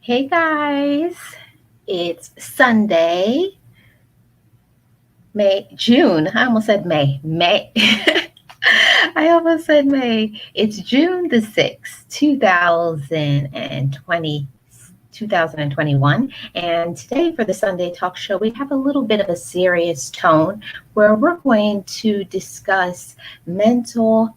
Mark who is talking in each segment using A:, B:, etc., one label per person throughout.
A: Hey guys, it's Sunday, June. I almost said May. I almost said May. It's June the 6th, 2021. And today for the Sunday Talk Show, we have a little bit of a serious tone where we're going to discuss mental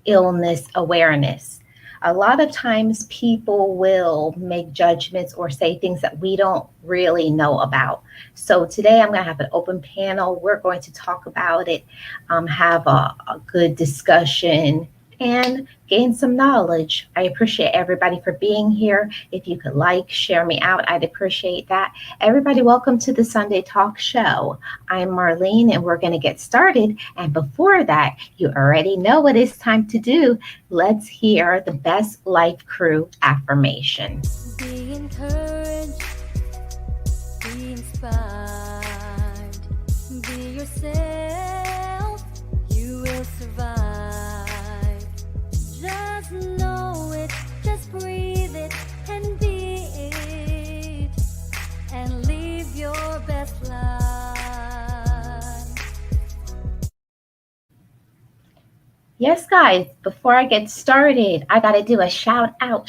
A: illness awareness. A lot of times people will make judgments or say things that we don't really know about. So today I'm going to have an open panel. We're going to talk about it, have a good discussion, and gain some knowledge. I appreciate everybody for being here. If you could share me out, I'd appreciate that. Everybody, welcome to the Sunday Talk Show. I'm Marlene, and we're going to get started. And before that, you already know what it's time to do. Let's hear the Best Life Crew affirmation.
B: Be encouraged, be inspired, be yourself, you will survive. Just know it, just breathe it, and be it, and live your best life.
A: Yes, guys, before I get started, I got to do a shout out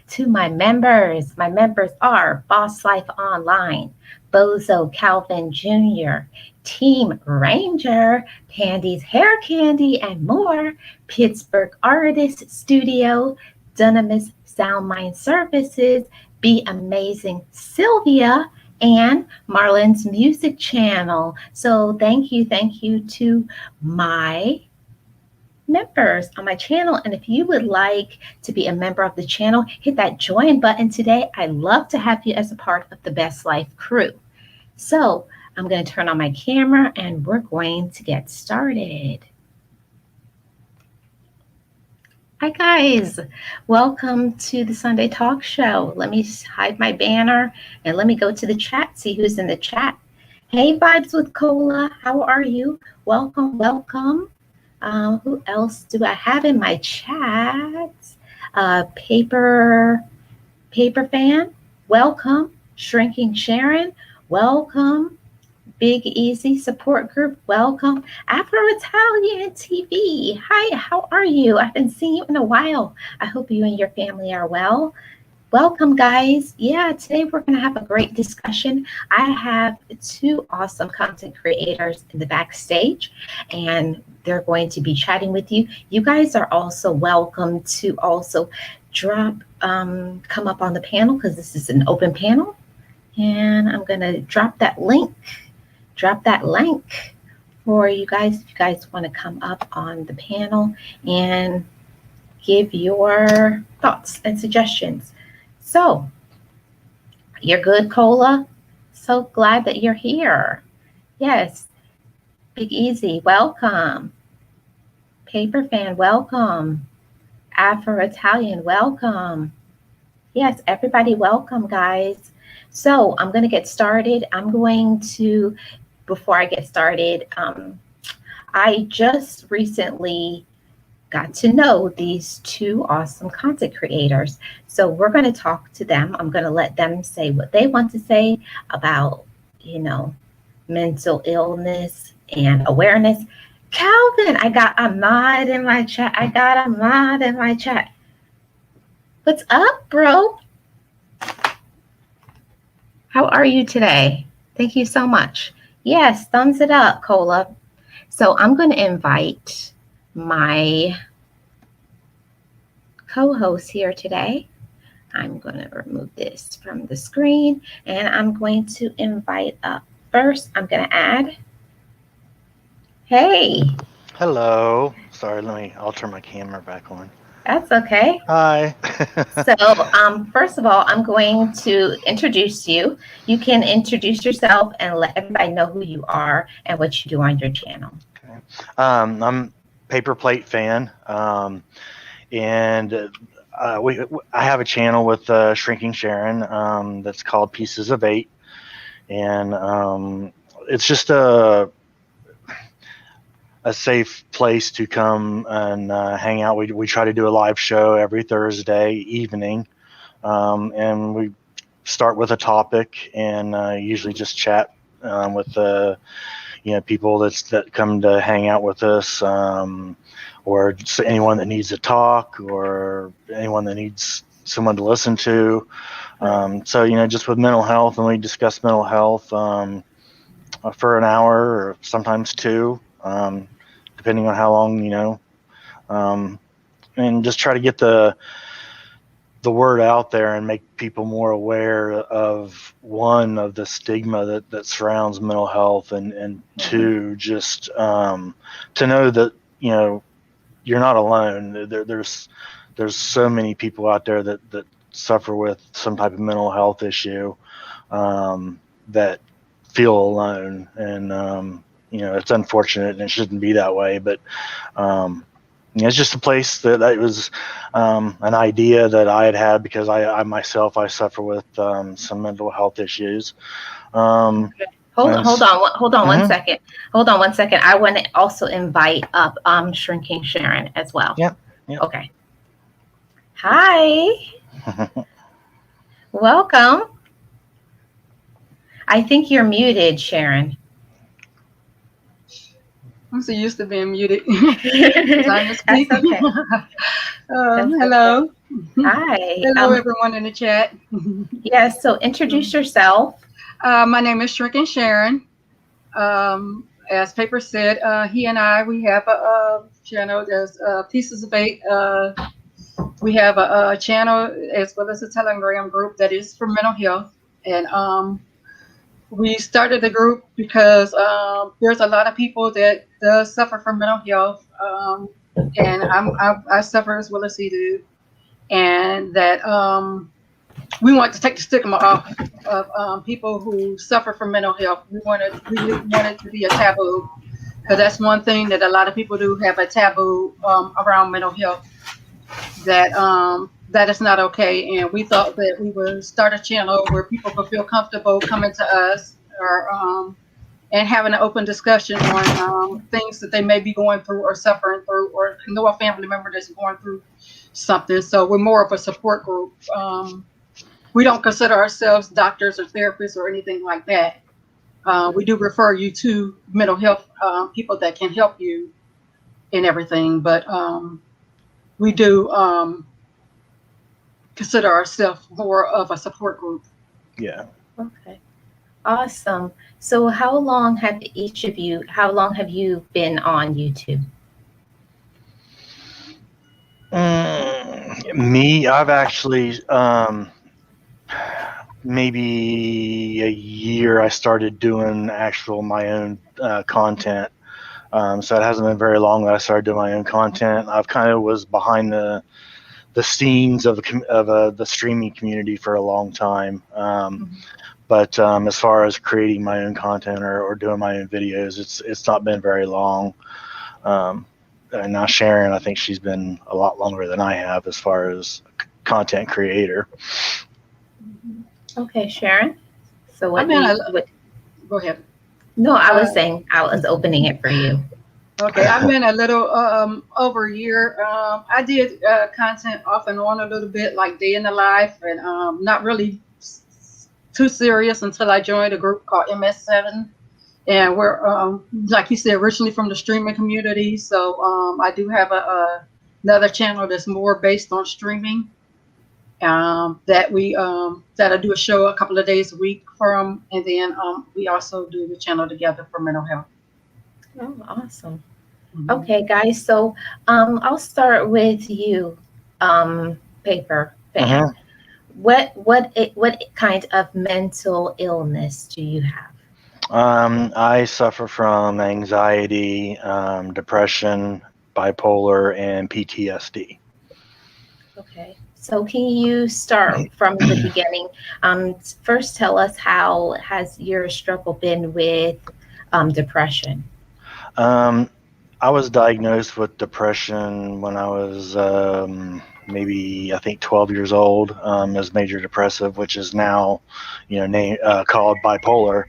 A: to my members. My members are Boss Life Online, Bozo Calvin Jr., Team Ranger, Pandy's Hair Candy, and more, Pittsburgh Artist Studio, Dunamis Sound Mind Services, Be Amazing Sylvia, and Marlon's Music Channel. So thank you to my members on my channel. And if you would like to be a member of the channel, hit that join button today. I'd love to have you as a part of the Best Life crew. So I'm going to turn on my camera and we're going to get started. Hi guys, welcome to the Sunday Talk Show. Let me hide my banner and let me go to the chat, see who's in the chat. Hey Vibes with Cola, how are you? Welcome. Who else do I have in my chat? Paper Fan, welcome. Shrinking Sharon, welcome. Big Easy Support Group, welcome. Afro-Italian TV, hi, how are you? I haven't seen you in a while. I hope you and your family are well. Welcome, guys. Yeah, today we're going to have a great discussion. I have two awesome content creators in the backstage, and they're going to be chatting with you. You guys are also welcome to also come up on the panel because this is an open panel. And I'm going to drop that link for you guys if you guys want to come up on the panel and give your thoughts and suggestions. So, you're good, Cola? So glad that you're here. Yes. Big Easy, welcome. Paper Fan, welcome. Afro-Italian, welcome. Yes, everybody welcome, guys. So I'm going to get started. Before I get started, I just recently got to know these two awesome content creators. So we're going to talk to them. I'm going to let them say what they want to say about, mental illness and awareness. Calvin, I got a mod in my chat. What's up, bro? How are you today? Thank you so much. Yes, thumbs it up, Cola. So I'm going to invite my co-host here today. I'm going to remove this from the screen and I'm going to invite up. First, I'm going to add. Hey.
C: Hello. Sorry, I'll turn my camera back on.
A: That's okay.
C: Hi.
A: So, first of all, I'm going to introduce you. You can introduce yourself and let everybody know who you are and what you do on your channel.
C: Okay. I'm Paper Plate Fan, and I have a channel with Shrinking Sharon that's called Pieces of Eight, and it's just a safe place to come and hang out. We try to do a live show every Thursday evening and we start with a topic and usually just chat with people that come to hang out with us, or just anyone that needs to talk, or anyone that needs someone to listen to. So just with mental health, and we discuss mental health for an hour or sometimes two, depending on how long, and just try to get the word out there and make people more aware of, one, of the stigma that surrounds mental health, and two, just to know that you're not alone. There's so many people out there that suffer with some type of mental health issue, that feel alone, and it's unfortunate and it shouldn't be that way, but it's just a place that was an idea that I had because I myself suffer with some mental health issues.
A: Hold on one second. Hold on one second. I want to also invite up Shrinking Sharon as well.
C: Yep.
A: Okay. Hi. Welcome. I think you're muted, Sharon.
D: I'm so used to being muted. Time to speak.
A: That's okay.
D: Hello.
A: Okay. Hi.
D: Hello, everyone in the chat.
A: Yes. So introduce yourself.
D: My name is Shrinking Sharon. As Paper said, he and I, we have a channel. There's Pieces of 8. We have a channel as well as a Telegram group that is for mental health. And we started the group because there's a lot of people that does suffer from mental health, and I suffer as well as he do, and that we want to take the stigma off of people who suffer from mental health. We want it to be a taboo, because that's one thing that a lot of people do have a taboo around mental health. That is not okay, and we thought that we would start a channel where people could feel comfortable coming to us, or and having an open discussion on things that they may be going through or suffering through, or know a family member that's going through something. So we're more of a support group. We don't consider ourselves doctors or therapists or anything like that. We do refer you to mental health people that can help you in everything, but we do consider ourselves more of a support group.
C: Yeah.
A: Okay. Awesome. So how long have you been on YouTube?
C: Me, I've actually maybe a year I started doing my own content. So it hasn't been very long that I started doing my own content. I've kind of was behind the scenes of the streaming community for a long time. But as far as creating my own content or doing my own videos, it's not been very long. And now Sharon, I think she's been a lot longer than I have as far as content creator.
A: Okay, Sharon. So what?
D: Go ahead.
A: No, I was saying I was opening it for you.
D: Okay, I've been a little over a year. I did content off and on a little bit, like day in the life, and not really too serious until I joined a group called MS7. And we're, like you said, originally from the streaming community. So I do have another channel that's more based on streaming. That I do a show a couple of days a week from, and then we also do the channel together for mental health.
A: Oh, awesome. Mm-hmm. Okay, guys. So I'll start with you, Paper Fan.
C: Uh-huh.
A: What kind of mental illness do you have?
C: I suffer from anxiety, depression, bipolar, and PTSD.
A: Okay. So can you start from the beginning? First, tell us, how has your struggle been with depression?
C: I was diagnosed with depression when I was maybe, I think, 12 years old, as major depressive, which is now, called bipolar.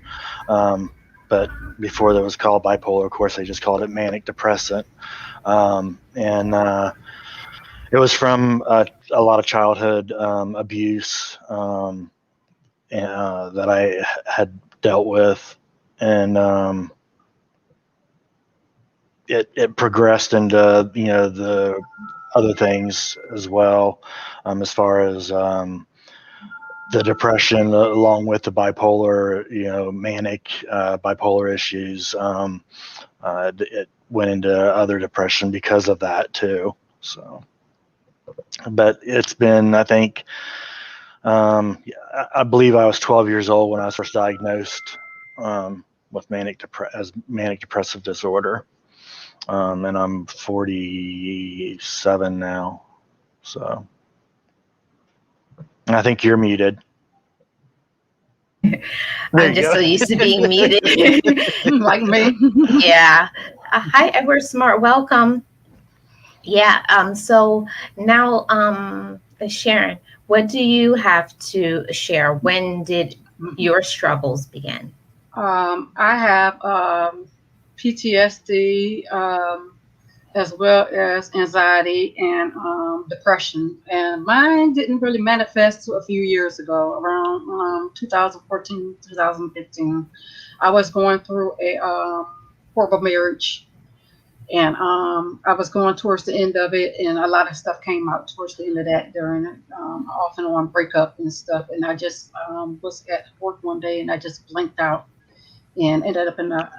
C: But before that was called bipolar, of course, they just called it manic depressant. And It was from a lot of childhood abuse that I had dealt with, and it progressed into the other things as well, as far as the depression, along with the bipolar, manic bipolar issues. It went into other depression because of that too. So, but it's been, I think, I believe I was 12 years old when I was first diagnosed with manic depressive disorder, and I'm 47 now. So, I think you're muted.
A: I'm just so used to being muted.
D: Like me.
A: Yeah. Hi, Edward Smart. Welcome. Yeah. So now, Sharon, what do you have to share? When did your struggles begin?
D: I have PTSD, as well as anxiety and depression. And mine didn't really manifest to a few years ago, around 2014, 2015. I was going through a horrible marriage. And I was going towards the end of it, and a lot of stuff came out towards the end of that during it, off and on breakup and stuff. And I just was at work one day, and I just blinked out and ended up in the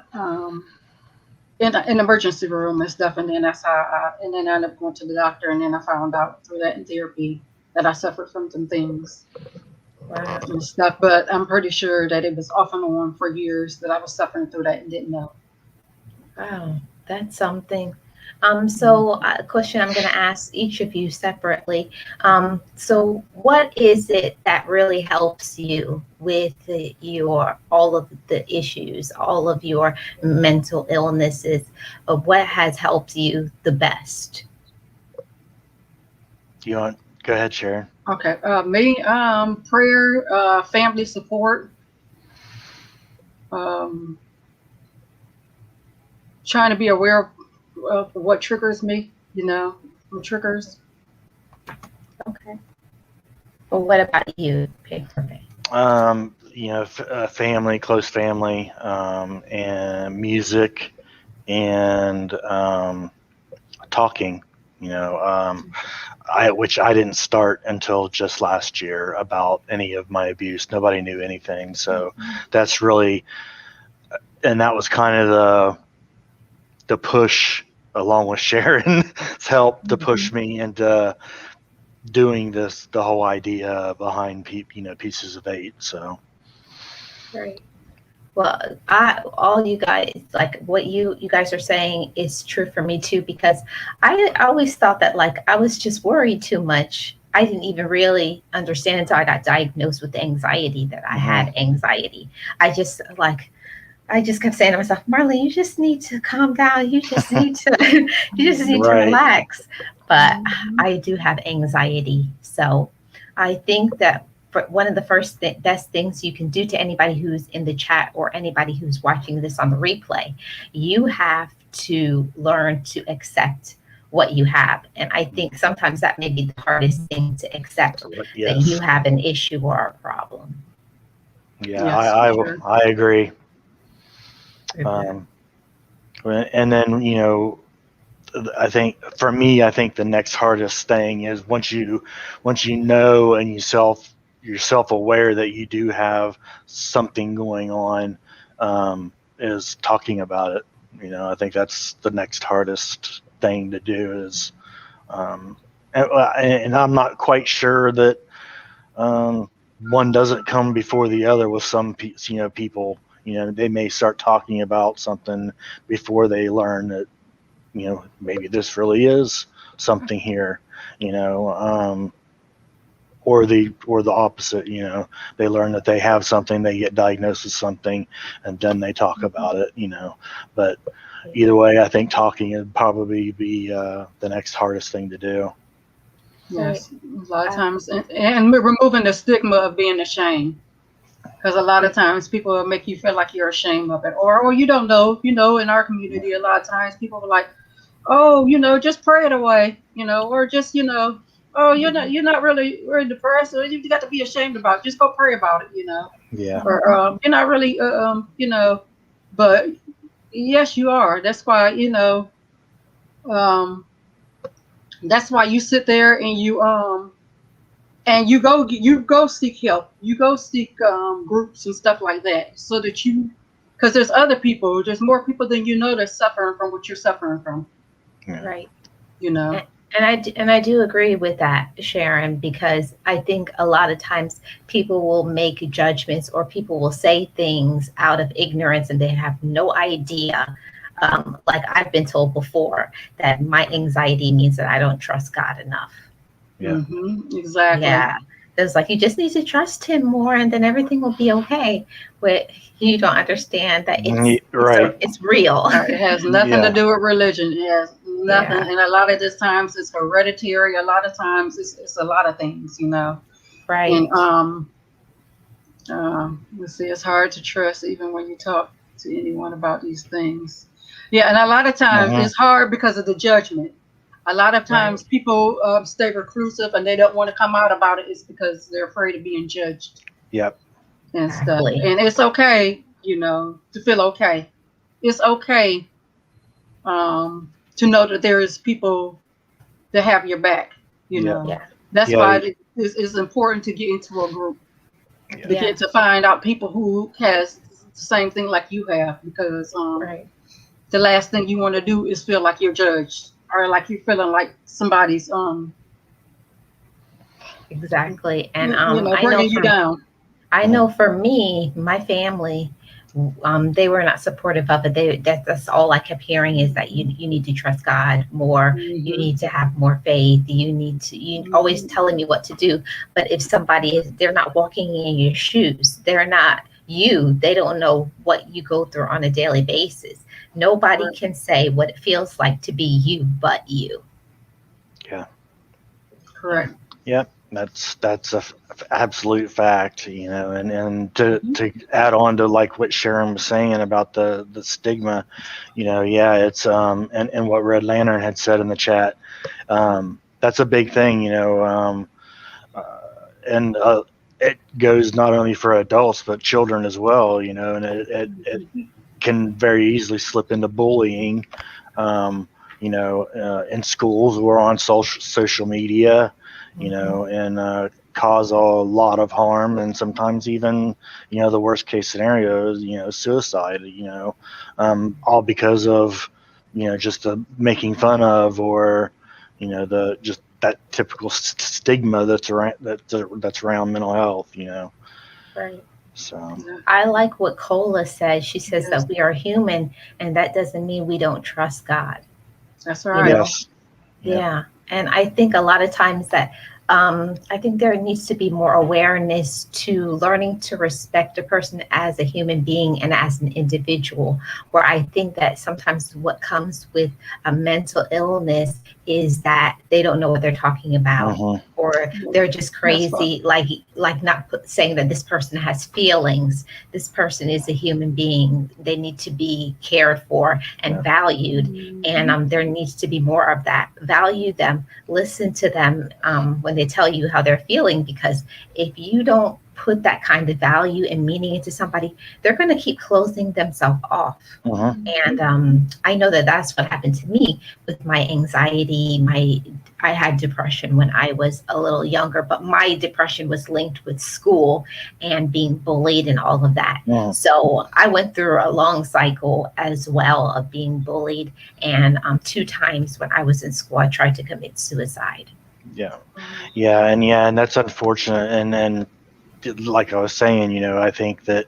D: emergency room and stuff. And then that's how and then I ended up going to the doctor, and then I found out through that in therapy that I suffered from some things.
A: Wow.
D: And stuff. But I'm pretty sure that it was off and on for years that I was suffering through that and didn't know.
A: Wow. That's something. So a question I'm going to ask each of you separately. So what is it that really helps you with all of the issues, all of your mental illnesses? What has helped you the best?
C: You want? Go ahead, Sharon.
D: Okay. Me, prayer, family support, trying to be aware of what triggers me, triggers.
A: Okay. Well, what about you, Paper?
C: Family, close family, and music, and talking. Which I didn't start until just last year about any of my abuse. Nobody knew anything, so that's really, and that was kind of the push, along with Sharon's help, to push me into doing the whole idea behind Pieces of 8. So
A: Right. Well, all you guys, like what you guys are saying is true for me too, because I always thought that I was just worried too much. I didn't even really understand until I got diagnosed with anxiety that I had anxiety. I just kept saying to myself, Marlene, you just need to calm down. You just need to, to relax. But I do have anxiety. So I think that one of the best things you can do to anybody who's in the chat or anybody who's watching this on the replay, you have to learn to accept what you have. And I think sometimes that may be the hardest thing to accept, that you have an issue or a problem.
C: Yeah, yes, I agree. And then, I think for me, the next hardest thing is once you know and you're self-aware that you do have something going on, is talking about it. I think that's the next hardest thing to do is, and I'm not quite sure that one doesn't come before the other with some people. They may start talking about something before they learn that, maybe this really is something here, or the opposite, they learn that they have something, they get diagnosed with something, and then they talk about it, but either way, I think talking would probably be the next hardest thing to do.
D: Yes, a lot of times, and we're removing the stigma of being ashamed. Because a lot of times people will make you feel like you're ashamed of it, or you don't know. In our community, a lot of times people are like, oh, just pray it away, or just, oh, you're not really depressed, or you got to be ashamed about it. Just go pray about it.
C: Yeah.
D: Or you're not really, but yes, you are. That's why, um, that's why you sit there and you go seek help. You go seek groups and stuff like that, so that because there's more people than that's suffering from what you're suffering from.
C: Yeah.
A: Right.
D: You know.
A: And I do agree with that, Sharon, because I think a lot of times people will make judgments or people will say things out of ignorance and they have no idea. Like I've been told before that my anxiety means that I don't trust God enough.
C: Yeah.
D: Exactly.
A: Yeah. It's like you just need to trust him more and then everything will be okay. But you don't understand that
C: Right.
A: it's real.
D: It has nothing
C: Yeah.
D: to do with religion. It has nothing.
A: Yeah.
D: And a lot of this times it's hereditary. A lot of times it's a lot of things,
A: Right.
D: And let's see, it's hard to trust even when you talk to anyone about these things. Yeah, and a lot of times
C: Mhm.
D: it's hard because of the judgment. A lot of times people stay reclusive and they don't want to come out about it. It's because they're afraid of being judged
C: Yep.
D: and stuff.
A: Exactly.
D: And it's okay, to feel okay. It's okay to know that there is people that have your back.
A: Yeah.
D: That's
C: Yeah.
D: why it's important to get into a group to
A: Yeah.
D: get to find out people who has the same thing like you have, because
A: Right.
D: the last thing you want to do is feel like you're judged or like you're feeling like somebody's
A: Exactly. And
D: bringing you down.
A: I know for me, my family, they were not supportive of it. That's all I kept hearing is that you need to trust God more. You need to have more faith. You always telling me what to do. But if they're not walking in your shoes, they're not you. They don't know what you go through on a daily basis. Nobody
D: Right.
A: can say what it feels like to be you, but you.
C: Yeah.
D: Correct.
C: Yep. That's a absolute fact, and to add on to like what Sharon was saying about the stigma, yeah, it's and what Red Lantern had said in the chat, that's a big thing, and it goes not only for adults but children as well, and it can very easily slip into bullying, in schools or on social media, and cause a lot of harm, and sometimes even, the worst case scenario is, suicide, all because of, just the making fun of, or, the just that typical stigma that's around mental health,
A: Right.
C: so.
A: I like what Cola says. She says
D: Yes.
A: that we are human, and that doesn't mean we don't trust God.
D: That's right.
C: Yes.
A: Yeah. And I think a lot of times that I think there needs to be more awareness to learning to respect a person as a human being and as an individual, where I think that sometimes what comes with a mental illness is that they don't know what they're talking about,
C: Mhm.
A: or they're just crazy, like not saying that this person has feelings. This person is a human being. They need to be cared for and valued. And there needs to be more of that. Value them, listen to them when they tell you how they're feeling, because if you don't put that kind of value and meaning into somebody, they're going to keep closing themselves off.
C: Mhm.
A: And I know that that's what happened to me with my anxiety. I had depression when I was a little younger, but my depression was linked with school and being bullied and all of that.
C: Mhm.
A: So I went through a long cycle as well of being bullied. And 2 times when I was in school, I tried to commit suicide.
C: And that's unfortunate, and like I was saying, I think that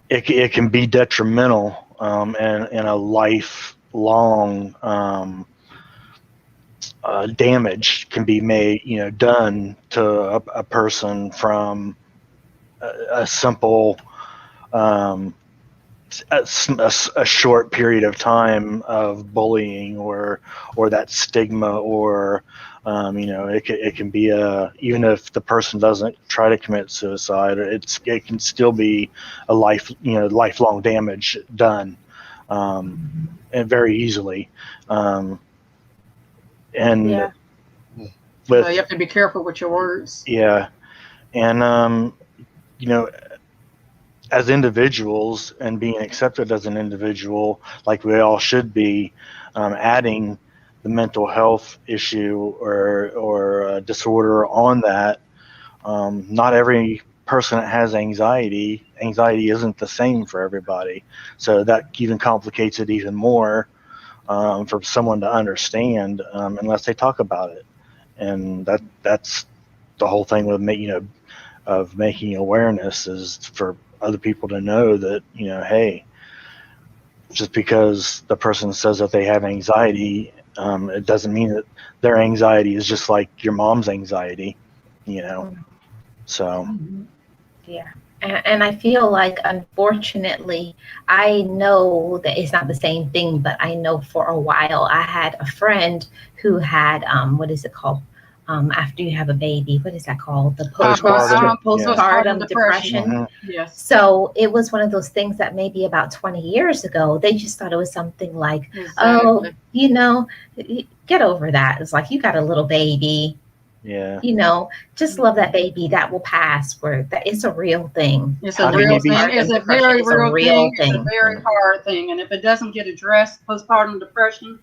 C: it can be detrimental, and a lifelong damage can be made, done to a person from a simple, a short period of time of bullying, or that stigma, or it can be even if the person doesn't try to commit suicide, it can still be a lifelong damage done, and very easily. And
A: Yeah.
C: with
D: So you have to be careful with your words.
C: yeah, and you know, as individuals and being accepted as an individual, like we all should be, adding the mental health issue or disorder on that. Not every person that has anxiety isn't the same for everybody, so that even complicates it even more, for someone to understand, unless they talk about it. And that's the whole thing with of making awareness, is for other people to know that, hey, just because the person says that they have anxiety, it doesn't mean that their anxiety is just like your mom's anxiety, so.
A: Yeah. And I feel like, unfortunately, I know that it's not the same thing, but I know for a while I had a friend who had, what is it called? After you have a baby, what is that called? The
C: Postpartum,
A: postpartum depression.
C: Mhm.
D: Yes.
A: So it was one of those things that maybe about 20 years ago, they just thought it was something like, oh,
D: Exactly.
A: get over that. It's like, you got a little baby,
C: Yeah.
A: just love that baby. That will pass. Where that it's a real thing.
D: It's
C: How
D: a
C: can you
D: real
C: be-
D: thing. It's a
A: Depression
D: very
A: is a
D: real
A: real
D: thing. It's a
A: thing.
D: very hard thing. And if it doesn't get addressed, postpartum depression,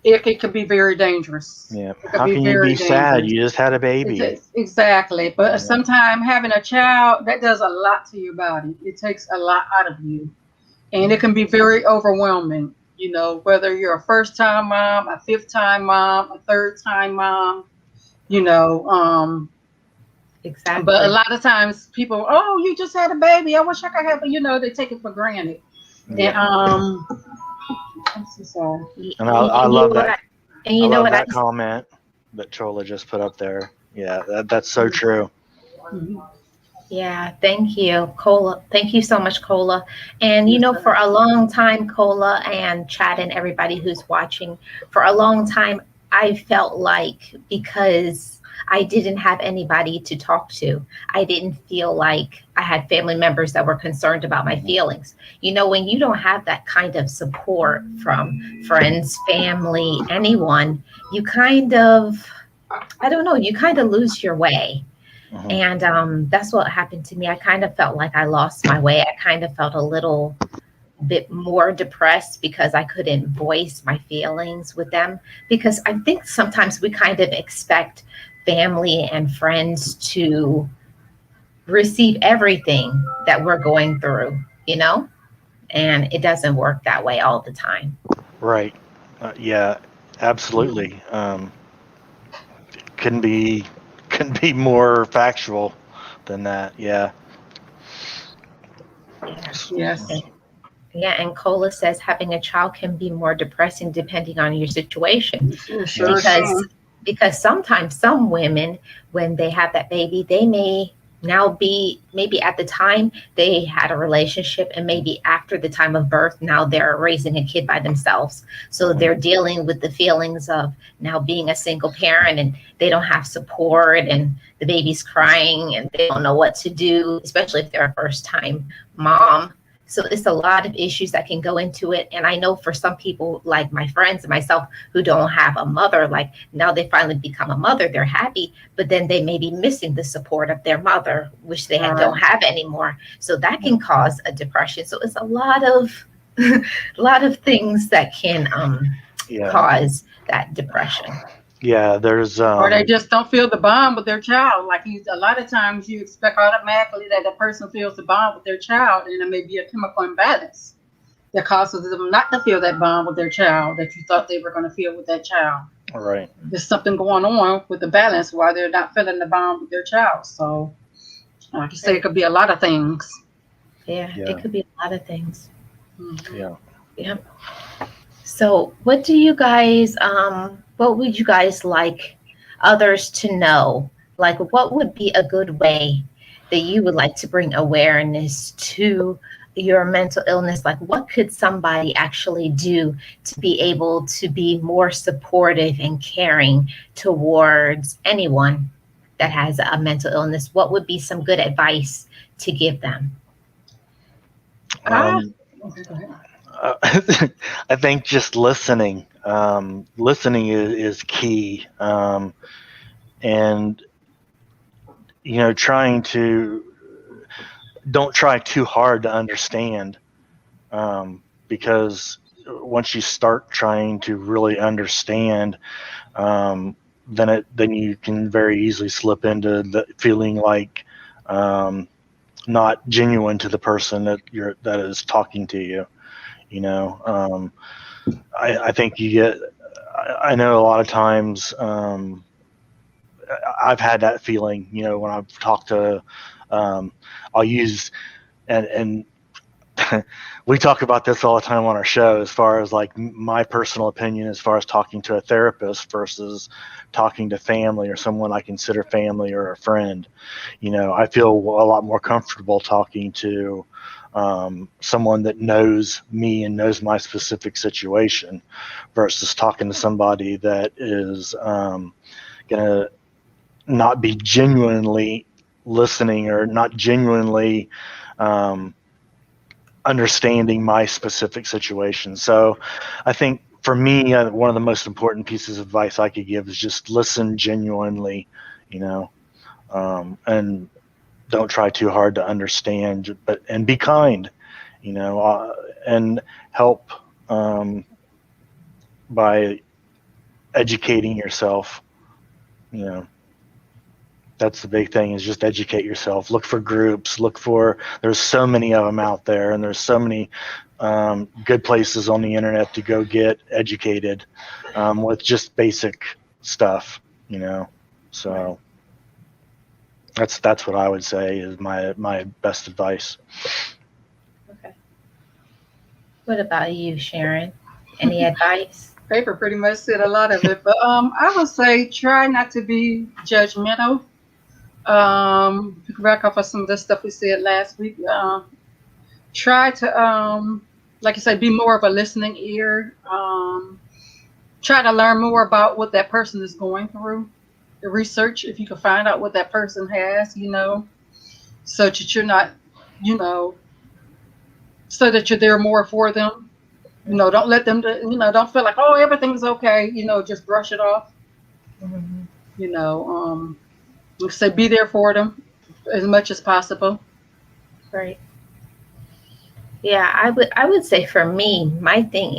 D: it could be very dangerous.
C: Yeah.
D: It could
C: How can you
D: very
C: be sad?
D: dangerous.
C: You just had a baby.
D: Exactly. But
C: Yeah.
D: sometimes having a child, that does a lot to your body. It takes a lot out of you. And it can be very overwhelming, whether you're a first time mom, a fifth time mom, a third time mom,
A: Exactly.
D: but a lot of times people, oh, you just had a baby. I wish I could have, they take it for granted.
C: Yeah.
D: And I'm so sorry.
C: And I love that.
A: And you
C: I
A: know
C: love
A: what?
C: that comment that Chola just put up there. Yeah, that's so true.
D: Mhm.
A: Yeah, thank you, Cola. Thank you so much, Cola. And
D: Yes, sir.
A: for a long time, Cola and Chad and everybody who's watching, for a long time, I felt like, because I didn't have anybody to talk to, I didn't feel like I had family members that were concerned about my feelings. When you don't have that kind of support from friends, family, anyone, you kind of, I don't know, you kind of lose your way.
C: Mhm.
A: And that's what happened to me. I kind of felt like I lost my way. I kind of felt a little bit more depressed because I couldn't voice my feelings with them. Because I think sometimes we kind of expect family and friends to receive everything that we're going through, and it doesn't work that way all the time.
C: Right. Yeah, absolutely. Couldn't be more factual than that. Yeah.
D: Yes.
A: Yeah, and Cola says having a child can be more depressing depending on your situation.
D: It sure
A: Because sometimes some women, when they have that baby, they may now be, maybe at the time they had a relationship, and maybe after the time of birth, now they're raising a kid by themselves. So they're dealing with the feelings of now being a single parent, and they don't have support, and the baby's crying and they don't know what to do, especially if they're a first time mom. So it's a lot of issues that can go into it. And I know for some people, like my friends and myself, who don't have a mother, like now they finally become a mother, they're happy, but then they may be missing the support of their mother, which they don't have anymore. So that can cause a depression. So it's a lot of things that can cause that depression.
C: Yeah, there's
D: or they just don't feel the bond with their child. Like a lot of times you expect automatically that the person feels the bond with their child, and it may be a chemical imbalance that causes them not to feel that bond with their child that you thought they were going to feel with that child.
C: right.
D: There's something going on with the balance why they're not feeling the bond with their child. So like you say, it could be a lot of things.
A: Yeah. It could be a lot of things.
C: Yeah.
A: Yeah. So what do you guys, what would you guys like others to know? Like, what would be a good way that you would like to bring awareness to your mental illness? Like, what could somebody actually do to be able to be more supportive and caring towards anyone that has a mental illness? What would be some good advice to give them?
D: Okay, go ahead.
C: I think just listening. Listening is key, and trying to don't try too hard to understand, because once you start trying to really understand, then you can very easily slip into the feeling like not genuine to the person that is talking to you. I think you get. I know a lot of times I've had that feeling. When I've talked to, I'll use and we talk about this all the time on our show, as far as like my personal opinion, as far as talking to a therapist versus talking to family or someone I consider family or a friend. I feel a lot more comfortable talking to someone that knows me and knows my specific situation versus talking to somebody that is going to not be genuinely listening or not genuinely understanding my specific situation. So I think for me, one of the most important pieces of advice I could give is just listen genuinely, and don't try too hard to understand, and be kind, and help by educating yourself. That's the big thing, is just educate yourself. Look for groups. There's so many of them out there, and there's so many good places on the internet to go get educated with just basic stuff, So that's what I would say is my best advice.
A: Okay. What about you, Sharon? Any advice?
D: Paper pretty much said a lot of it, but I would say try not to be judgmental. Back off of some of the stuff we said last week. Try to, like I said, be more of a listening ear. Try to learn more about what that person is going through. Research if you can find out what that person has, so that you're not, so that you're there more for them. Don't let them, don't feel like, oh, everything's okay. Just brush it off.
A: Mm-hmm.
D: Like I say, be there for them as much as possible.
A: Right. Yeah, I would say for me, my thing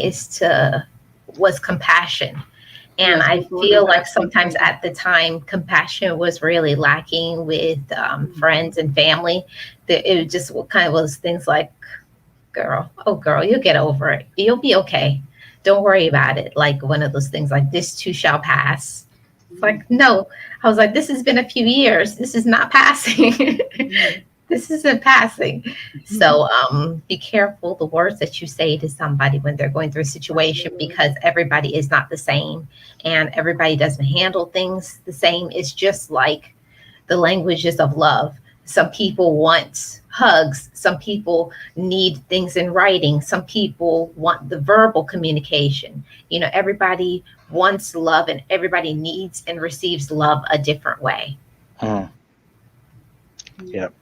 A: was compassion. And
D: Yes,
A: I feel like sometimes at the time, compassion was really lacking with friends and family. That it just kind of was things like, girl, you'll get over it. You'll be okay. Don't worry about it. Like one of those things like, this too shall pass. It's like, no. I was like, this has been a few years. This is not passing. This isn't passing. So be careful the words that you say to somebody when they're going through a situation, because everybody is not the same and everybody doesn't handle things the same. It's just like the languages of love. Some people want hugs. Some people need things in writing. Some people want the verbal communication. Everybody wants love, and everybody needs and receives love a different way.
C: Yep.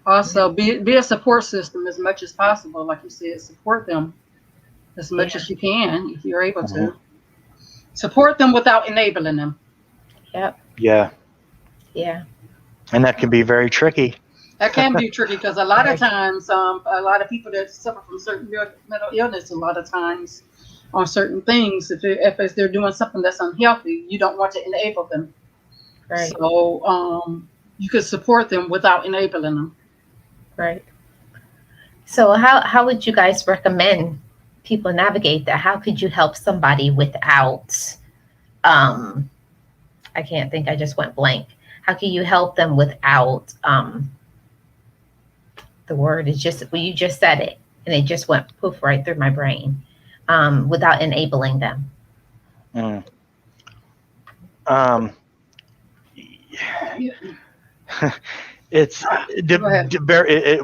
D: Also, be a support system as much as possible. Like you said, support them as much as you can if you're able to. Support them without enabling them.
A: Yep.
C: Yeah.
A: Yeah.
C: And that can be very tricky.
D: That can be tricky because a lot of times, a lot of people that suffer from certain mental illness, a lot of times on certain things, if they're doing something that's unhealthy, you don't want to enable them.
A: Right.
D: So you could support them without enabling them.
A: Right. So how would you guys recommend people navigate that? How could you help somebody without, I can't think, I just went blank. How can you help them without, the word is just, well, you just said it and it just went poof right through my brain, without enabling them?
C: It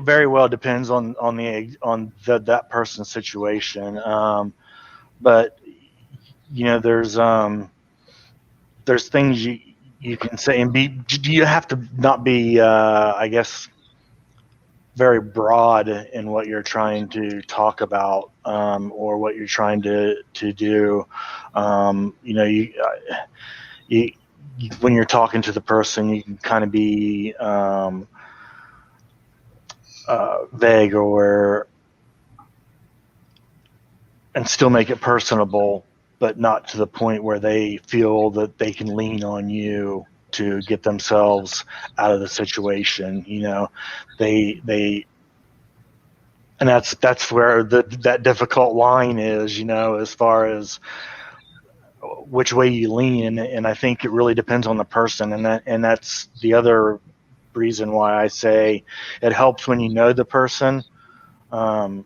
C: very well depends on that person's situation, but there's things you can say and be. You have to not be, I guess, very broad in what you're trying to talk about, or what you're trying to do. You when you're talking to the person, you can kind of be vague and still make it personable, but not to the point where they feel that they can lean on you to get themselves out of the situation. And that's where that difficult line is, as far as which way you lean. And I think it really depends on the person. And that's the other reason why I say it helps when you know the person, and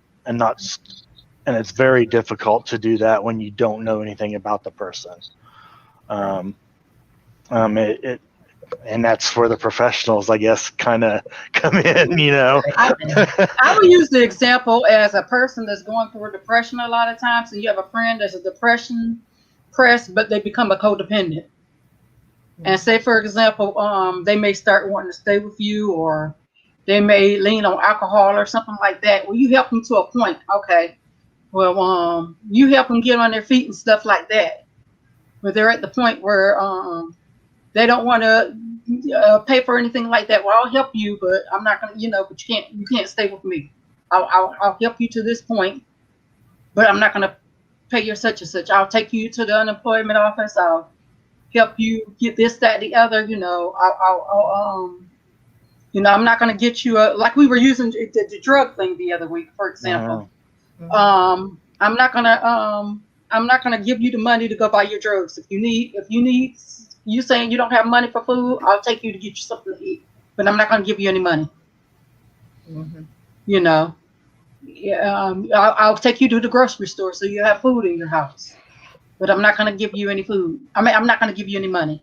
C: it's very difficult to do that when you don't know anything about the person. And that's where the professionals, I guess, kind of come in,
D: I would use the example as a person that's going through a depression a lot of times, and you have a friend that's a depression pressed, but they become a codependent. And say, for example, they may start wanting to stay with you, or they may lean on alcohol or something like that. Well, you help them to a point. Okay. Well, you help them get on their feet and stuff like that. But they're at the point where they don't want to pay for anything like that. Well, I'll help you, but I'm not going to, but you can't stay with me. I'll help you to this point, but I'm not going to pay your such and such. I'll take you to the unemployment office. I'll help you get this, that, the other. I'm not going to get you like we were using the drug thing the other week, for example. I'm not gonna give you the money to go buy your drugs. If you need, you saying you don't have money for food, I'll take you to get you something to eat, but I'm not gonna give you any money. I'll take you to the grocery store so you have food in your house, but I'm not gonna give you any food. I'm not gonna give you any money.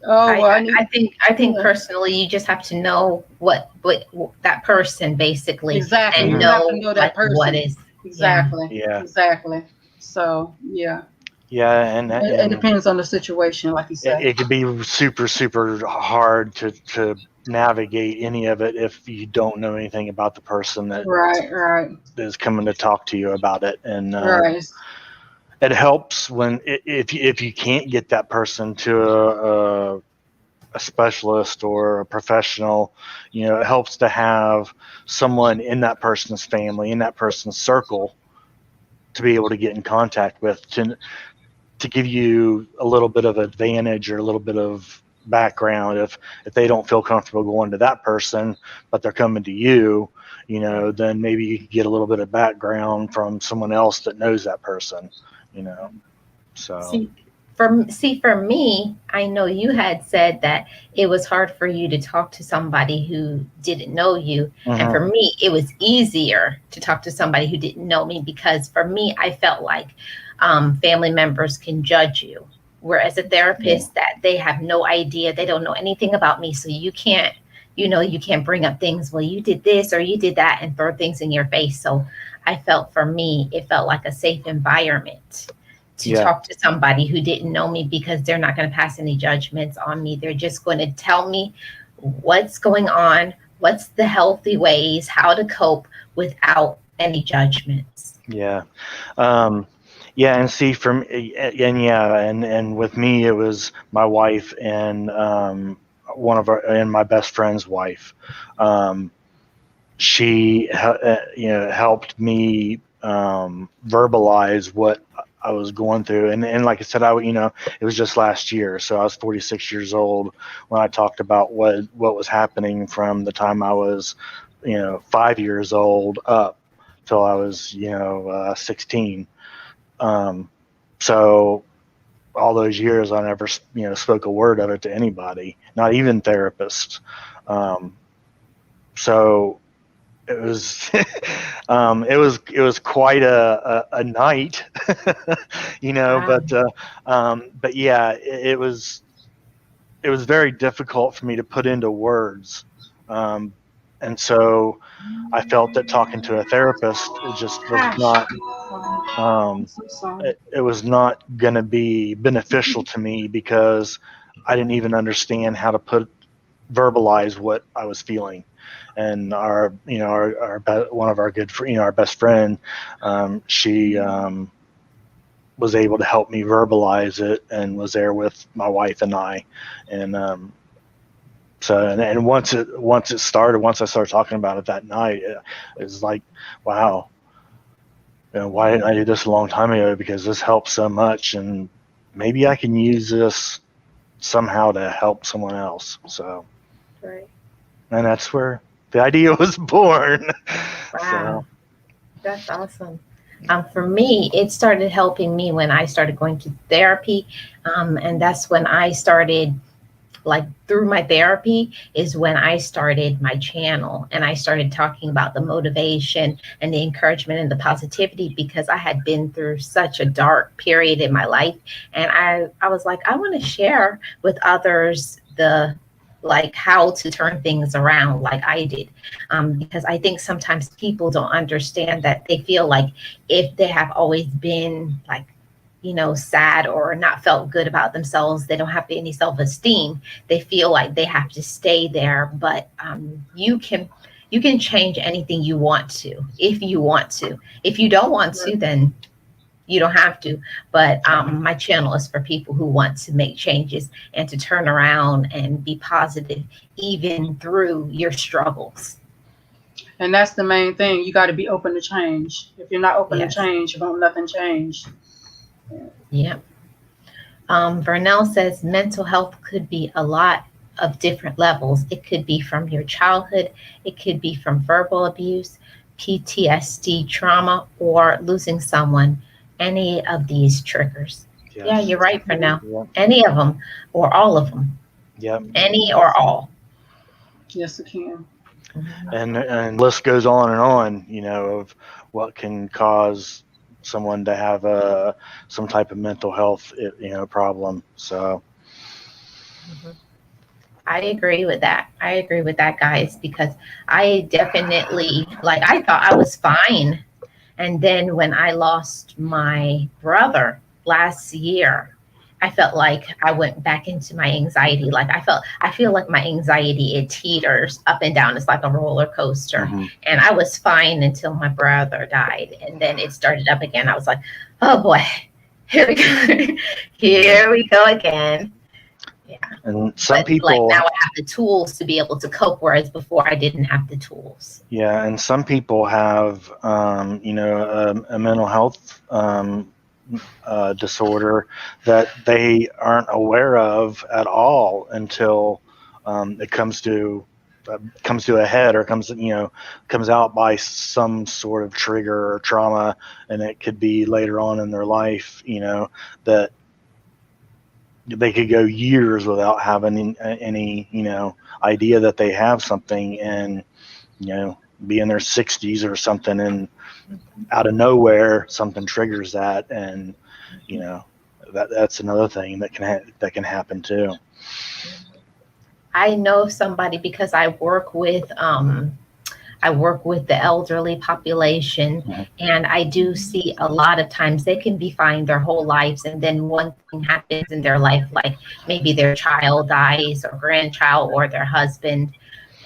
D: Right.
A: I think personally, you just have to know what that person basically,
D: exactly,
A: and
D: you have to know that person.
A: What is
D: exactly, exactly. So and it depends on the situation, like you said.
C: It could be super, super hard to navigate any of it if you don't know anything about the person that
D: right
C: is coming to talk to you about it. And it helps if you can't get that person to a specialist or a professional, it helps to have someone in that person's family, in that person's circle, to be able to get in contact with, to give you a little bit of advantage or a little bit of background. If they don't feel comfortable going to that person, but they're coming to you, then maybe you can get a little bit of background from someone else that knows that person. So
A: for me, I know you had said that it was hard for you to talk to somebody who didn't know you. And for me, it was easier to talk to somebody who didn't know me, because for me, I felt like family members can judge you, whereas a therapist, that they have no idea, they don't know anything about me, so you can't bring up things, well, you did this or you did that, and throw things in your face. So I felt, for me, it felt like a safe environment to talk to somebody who didn't know me, because they're not going to pass any judgments on me. They're just going to tell me what's going on, what's the healthy ways, how to cope without any judgments.
C: And see, from and with me, it was my wife and my best friend's wife. She helped me verbalize what I was going through, and like I said, it was just last year, so I was 46 years old when I talked about what was happening from the time I was 5 years old up till I was 16. So all those years, I never spoke a word of it to anybody, not even therapists. So it was it was quite a night, but yeah, it was very difficult for me to put into words. And so I felt that talking to a therapist, it just was not, it was not going to be beneficial to me, because I didn't even understand how to put verbalize what I was feeling. And one of our our best friend, she was able to help me verbalize it and was there with my wife and I. And once I started talking about it that night, it was like, wow, why didn't I do this a long time ago? Because this helps so much, and maybe I can use this somehow to help someone else. So,
A: Right.
C: and that's where the idea was born.
A: Wow. That's awesome. For me, it started helping me when I started going to therapy. And that's when I started, like, through my therapy is when I started my channel, and I started talking about the motivation and the encouragement and the positivity, because I had been through such a dark period in my life. And I was like, I want to share with others how to turn things around like I did. Because I think sometimes people don't understand that. They feel like if they have always been sad or not felt good about themselves, they don't have any self-esteem. They feel like they have to stay there. But you can change anything you want to, if you want to. If you don't want to, then you don't have to. But my channel is for people who want to make changes and to turn around and be positive, even through your struggles.
D: And that's the main thing. You got to be open to change. If you're not open
A: Yes.
D: to change, you won't nothing change.
A: Yeah. Vernell says mental health could be a lot of different levels. It could be from your childhood. It could be from verbal abuse, PTSD, trauma, or losing someone. Any of these triggers.
C: Yes.
A: Yeah, you're right, Vernell.
C: Yep.
A: Any of them or all of them.
C: Yep.
A: Any or all.
D: Yes, it can.
C: And list goes on, of what can cause someone to have some type of mental health problem. So
A: I agree with that. Guys, because I definitely, I thought I was fine. And then when I lost my brother last year, I felt like I went back into my anxiety. I feel like my anxiety, it teeters up and down. It's like a roller coaster.
C: Mm-hmm.
A: And I was fine until my brother died. And then it started up again. I was like, oh boy, here we go. Here we go again. Yeah.
C: And some
A: But
C: people,
A: now I have the tools to be able to cope, whereas before I didn't have the tools.
C: yeah, and some people have, a mental health disorder that they aren't aware of at all until it comes to a head, or comes out by some sort of trigger or trauma, and it could be later on in their life, that they could go years without having any idea that they have something, and be in their 60s or something, and out of nowhere something triggers that, and that's another thing that can happen too.
A: I know somebody because I work with the elderly population,
C: Mhm.
A: and I do see a lot of times they can be fine their whole lives, and then one thing happens in their life, like maybe their child dies or grandchild or their husband,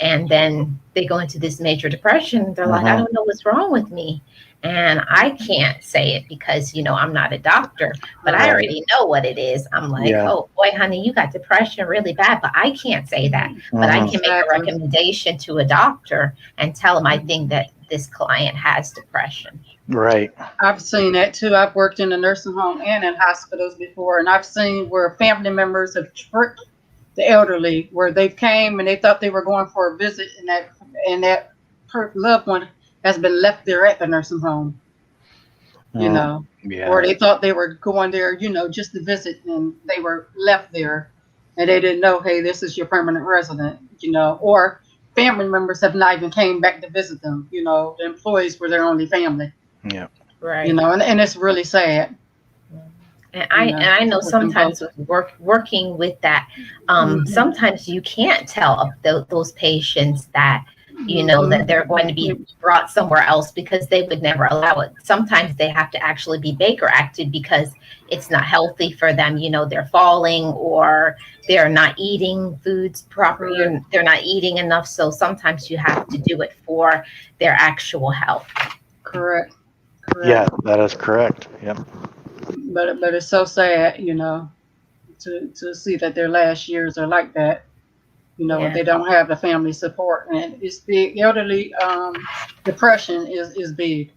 A: and then they go into this major depression. They're like, I don't know what's wrong with me. And I can't say it because, I'm not a doctor, but I already know what it is. I'm like, oh boy, honey, you got depression really bad, but I can't say that. But I can make a recommendation to a doctor and tell them I think that this client has depression.
C: Right.
D: I've seen that too. I've worked in a nursing home and in hospitals before, and I've seen where family members have tricked the elderly, where they came and they thought they were going for a visit, and that loved one has been left there at the nursing home,
C: Yeah.
D: or they thought they were going there, just to visit, and they were left there, and they didn't know, hey, this is your permanent resident, or family members have not even came back to visit them. The employees were their only family.
C: Yeah.
A: Right.
D: And it's really sad.
A: And I know sometimes with working with that, sometimes you can't tell those patients that you know, that
D: Mhm.
A: they're going to be brought somewhere else because they would never allow it. Sometimes they have to actually be Baker acted because it's not healthy for them. You know, they're falling or they're not eating foods properly
D: Correct.
A: or they're not eating enough. So sometimes you have to do it for their actual health.
D: Correct.
C: Yeah,
D: Correct.
C: that is correct. Yep.
D: But it's so sad, to see that their last years are like that.
A: Yeah.
D: They don't have the family support, and it's the elderly depression is big.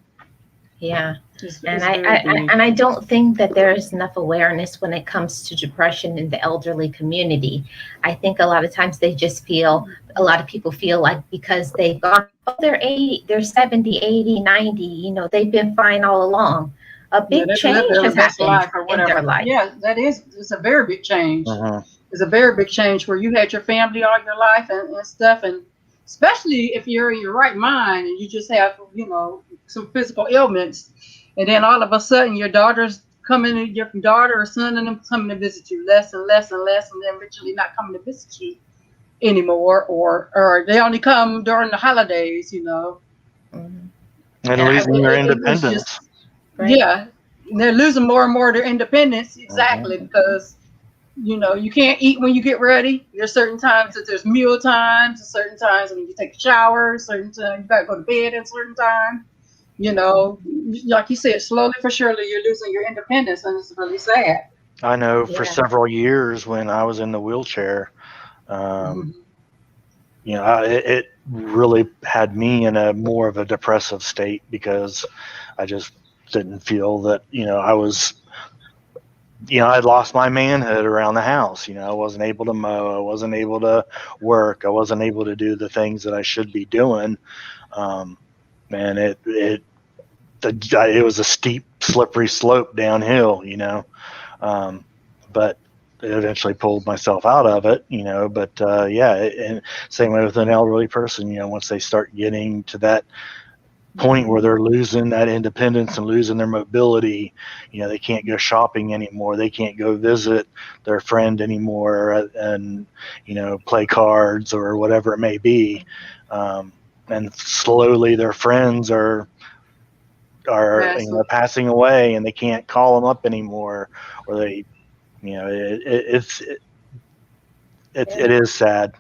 A: Yeah. And
D: It's
A: I,
D: very
A: I
D: big.
A: and I don't think that there is enough awareness when it comes to depression in the elderly community. I think a lot of times a lot of people feel like because they've gone, oh, they're 80, they're 70, 80, 90, you know, they've been fine all along. A
D: Yeah,
A: big
D: they live
A: change
D: their
A: has
D: best
A: happened
D: life or
A: in their
D: whatever.
A: life.
D: Yeah, it's a very big change.
C: Hmm.
D: It's a very big change where you had your family all your life and stuff, and especially if you're in your right mind and you just have some physical ailments, and then all of a sudden your daughter or son and them coming to visit you less and less and less, and then eventually not coming to visit you anymore, or they only come during the holidays.
A: Mhm.
C: And
A: And
C: losing your
D: It's
C: independence.
D: just,
A: right.
D: yeah, they're losing more and more of their independence, exactly,
C: Hmm.
D: because you can't eat when you get ready. There's certain times that there's meal times, certain times when you take a shower, certain times you gotta go to bed at a certain time. Like you said, slowly but surely you're losing your independence, and it's really sad.
C: I know for
A: Yeah.
C: several years when I was in the wheelchair, um,
D: Mhm.
C: it really had me in a more of a depressive state because I just didn't feel that, I was, I'd lost my manhood around the house. I wasn't able to mow. I wasn't able to work. I wasn't able to do the things that I should be doing. Um, and it was a steep, slippery slope downhill. Um, but I eventually pulled myself out of it. But yeah, and same way with an elderly person. Once they start getting to that point where they're losing that independence and losing their mobility, they can't go shopping anymore. They can't go visit their friend anymore, and play cards or whatever it may be. And slowly their friends are
D: Massive.
C: passing away, and they can't call them up anymore, or they, it is sad.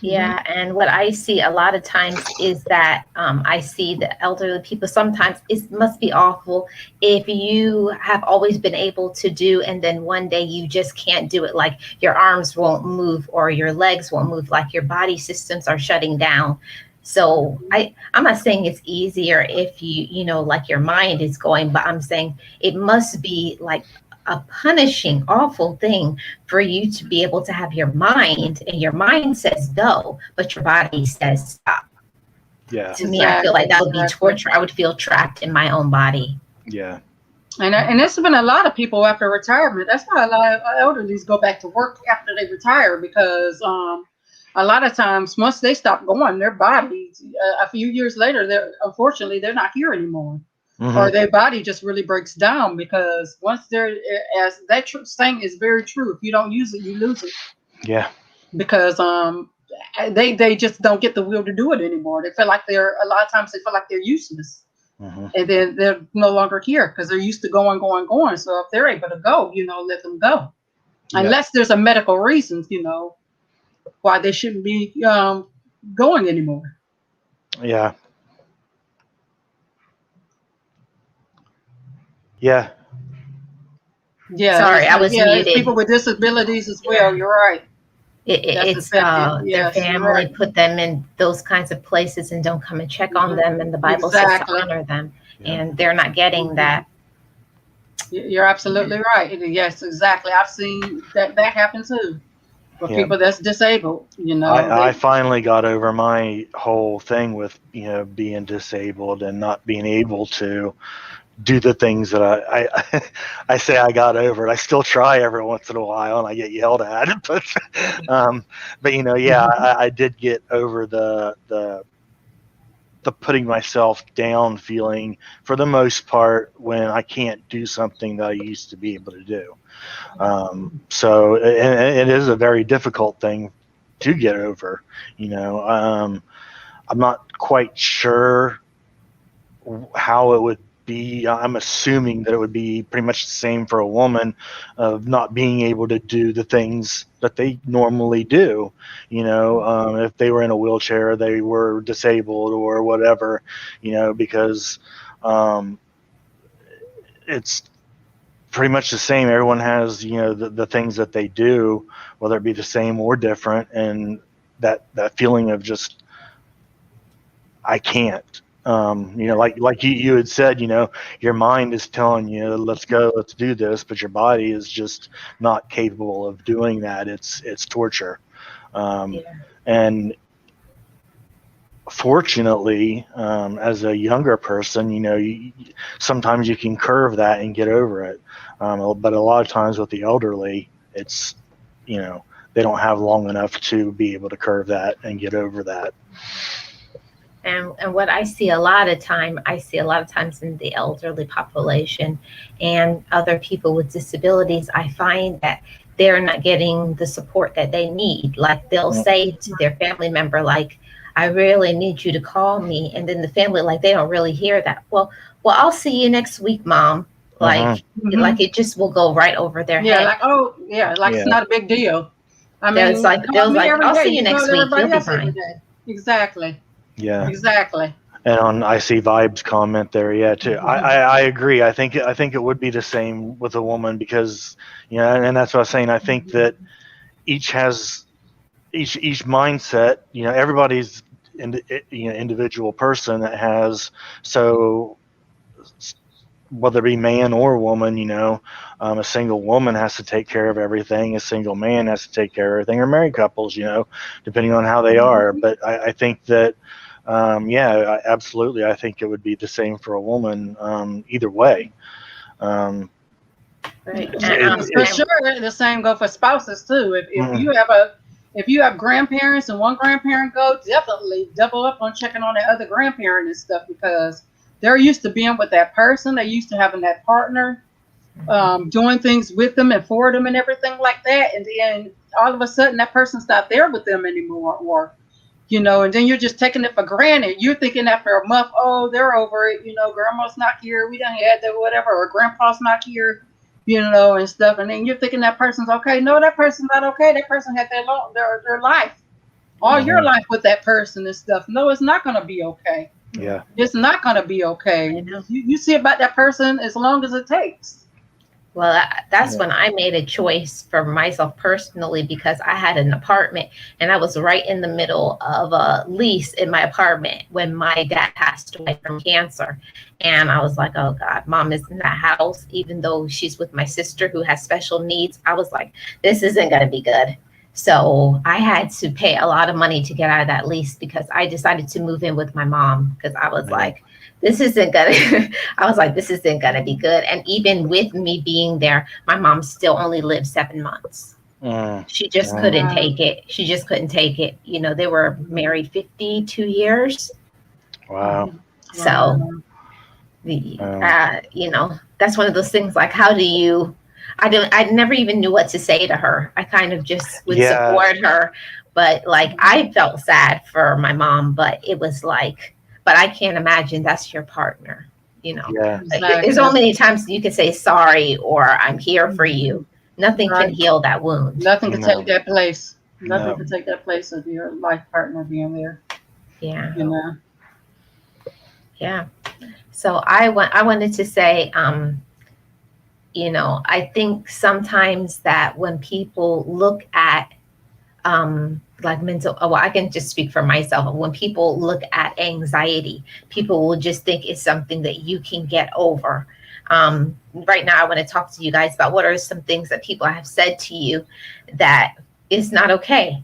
A: Yeah, and what I see a lot of times is that I see the elderly people. Sometimes it must be awful if you have always been able to do, and then one day you just can't do it. Like your arms won't move or your legs won't move. Like your body systems are shutting down. So I'm not saying it's easier if like your mind is going, but I'm saying it must be like a punishing, awful thing for you to be able to have your mind, and your mind says go, but your body says stop.
C: Yeah.
A: To me, I feel like that would be
D: Exactly.
A: torture. I would feel trapped in my own body.
C: Yeah.
D: And there's been a lot of people after retirement. That's why a lot of elderlies go back to work after they retire, because a lot of times once they stop going, their bodies a few years later, unfortunately they're not here anymore,
C: Mm-hmm.
D: or their body just really breaks down, because once they're, as that saying is very true, if you don't use it, you lose it,
C: Yeah.
D: because they just don't get the will to do it anymore. They feel like a lot of times they feel like they're useless.
C: Mm-hmm.
D: And then they're no longer here because they're used to going, going, going. So if they're able to go, let them go.
C: Yeah.
D: Unless there's a medical reason, why they shouldn't be going anymore.
C: Yeah. Yeah.
D: Yeah.
A: Sorry, I was
D: there's
A: muted.
D: people with disabilities as well. You're right.
A: It's
D: affected.
A: their
D: Yes, you're
A: family
D: right.
A: put them in those kinds of places and don't come and check on them, and the Bible says
D: Exactly.
A: to honor them,
C: Yeah.
A: and they're not getting that.
D: You're absolutely right. Yes, exactly. I've seen that happen too. For
C: Yeah.
D: people that's disabled,
C: I finally got over my whole thing with being disabled and not being able to do the things that I say I got over it. I still try every once in a while, and I get yelled at. But yeah, I did get over the putting myself down feeling, for the most part, when I can't do something that I used to be able to do. So it is a very difficult thing to get over. I'm not quite sure how it would be. I'm assuming that it would be pretty much the same for a woman, of not being able to do the things that they normally do. If they were in a wheelchair, they were disabled or whatever, because it's pretty much the same. Everyone has, the things that they do, whether it be the same or different, and that feeling of just, I can't. Like you had said, your mind is telling you, let's go, let's do this, but your body is just not capable of doing that. It's torture. And fortunately, as a younger person, sometimes you can curve that and get over it. But a lot of times with the elderly, it's, they don't have long enough to be able to curve that and get over that.
A: And what I see a lot of times in the elderly population and other people with disabilities, I find that they're not getting the support that they need. Like they'll say to their family member, like, I really need you to call me. And then the family, like, they don't really hear that. Well, I'll see you next week, Mom. Like, like it just will go right over their head.
D: It's not a big deal. I mean,
A: it's like, I'll see you next week. You'll be fine.
D: Exactly.
C: Yeah.
D: Exactly.
C: And on I See Vibes comment there, yeah, too. I agree. I think it would be the same with a woman because, and that's what I was saying. I think that each has each mindset. Everybody's individual person that has, so whether it be man or woman, a single woman has to take care of everything. A single man has to take care of everything. Or married couples, depending on how they are. But I think that. Absolutely. I think it would be the same for a woman, either way.
A: Right.
D: For sure, the same go for spouses too. If you have grandparents and one grandparent go, definitely double up on checking on the other grandparent and stuff, because they're used to being with that person. They're used to having that partner, doing things with them and for them and everything like that. And then all of a sudden that person's not there with them anymore, or and then you're just taking it for granted. You're thinking after a month, oh, they're over it. Grandma's not here. We done had that, whatever, or grandpa's not here, and stuff. And then you're thinking that person's okay. No, that person's not okay. That person had their life, all your life with that person and stuff. No, it's not going to be okay.
C: Yeah.
D: It's not going to be okay. You see about that person as long as it takes.
A: Well, that's when I made a choice for myself personally, because I had an apartment and I was right in the middle of a lease in my apartment when my dad passed away from cancer. And I was like, oh God, Mom is in that house, even though she's with my sister who has special needs. I was like, this isn't going to be good. So I had to pay a lot of money to get out of that lease, because I decided to move in with my mom, because I was like, this isn't gonna be good. And even with me being there, my mom still only lived 7 months. She just couldn't take it. They were married 52 years.
C: Wow.
A: So, that's one of those things, like, how do you, I never even knew what to say to her. I kind of just would support her. But like, I felt sad for my mom, but it was like, but I can't imagine that's your partner,
C: Yeah.
D: Exactly.
A: There's so many times you can say sorry or I'm here for you. Nothing can heal that wound.
D: Nothing can take that place. Nothing can take that place of your life partner being there.
A: Yeah. Yeah. So I wanted to say, I think sometimes that when people look at like I can just speak for myself. When people look at anxiety, people will just think it's something that you can get over. Right now, I want to talk to you guys about what are some things that people have said to you that is not okay.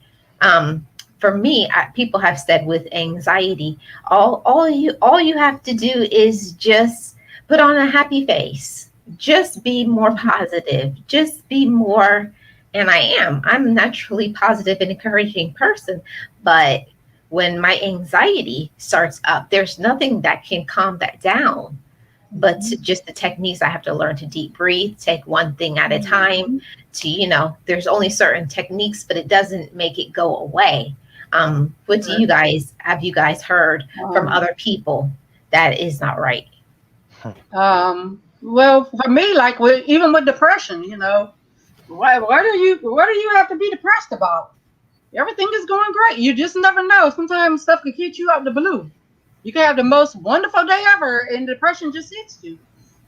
A: For me, people have said with anxiety, all you have to do is just put on a happy face. Just be more positive. Just be more. And I'm a naturally positive and encouraging person. But when my anxiety starts up, there's nothing that can calm that down. But just the techniques I have to learn to deep breathe, take one thing at a time, to, there's only certain techniques, but it doesn't make it go away. What do you guys have you guys heard from other people that is not right?
D: Well, for me, like even with depression, what do you have to be depressed about? Everything is going great. You just never know. Sometimes stuff can hit you out the blue. You can have the most wonderful day ever, and depression just hits you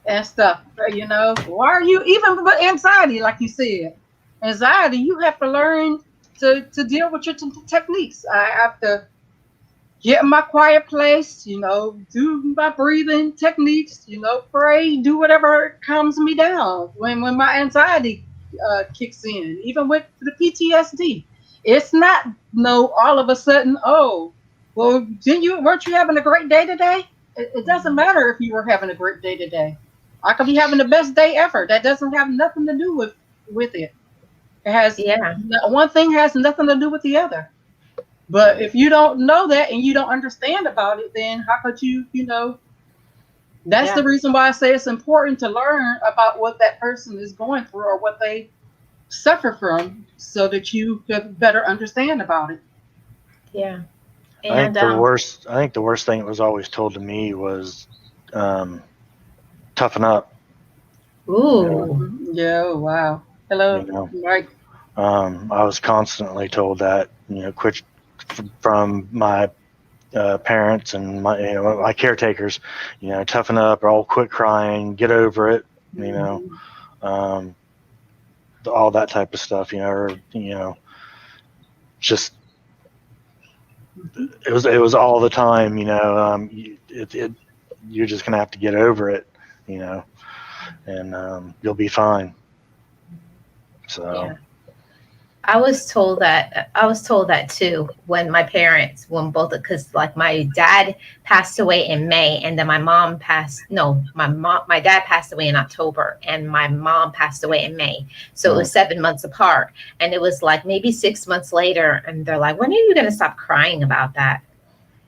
D: and stuff. Why are you even with anxiety, like you said? Anxiety, you have to learn to deal with your techniques. I have to get in my quiet place, do my breathing techniques, pray, do whatever calms me down when my anxiety kicks in. Even with the PTSD, it's not all of a sudden, oh, well, weren't you having a great day today? It doesn't matter if you were having a great day today. I could be having the best day ever. That doesn't have nothing to do with it. It has one thing has nothing to do with the other. But if you don't know that and you don't understand about it, then how could you, that's the reason why I say it's important to learn about what that person is going through or what they suffer from so that you could better understand about it.
A: Yeah.
C: And I think the worst thing that was always told to me was toughen up.
A: Ooh.
D: Yeah, wow. Hello, Mike.
C: I was constantly told that, quit from my parents and my caretakers, toughen up or I'll quit crying, get over it, all that type of stuff, just it was all the time, you're just gonna have to get over it, and you'll be fine. So
A: I was told that too when my parents, because like my dad passed away in May and then my dad passed away in October and my mom passed away in May. So it was 7 months apart. And it was like maybe 6 months later and they're like, when are you going to stop crying about that?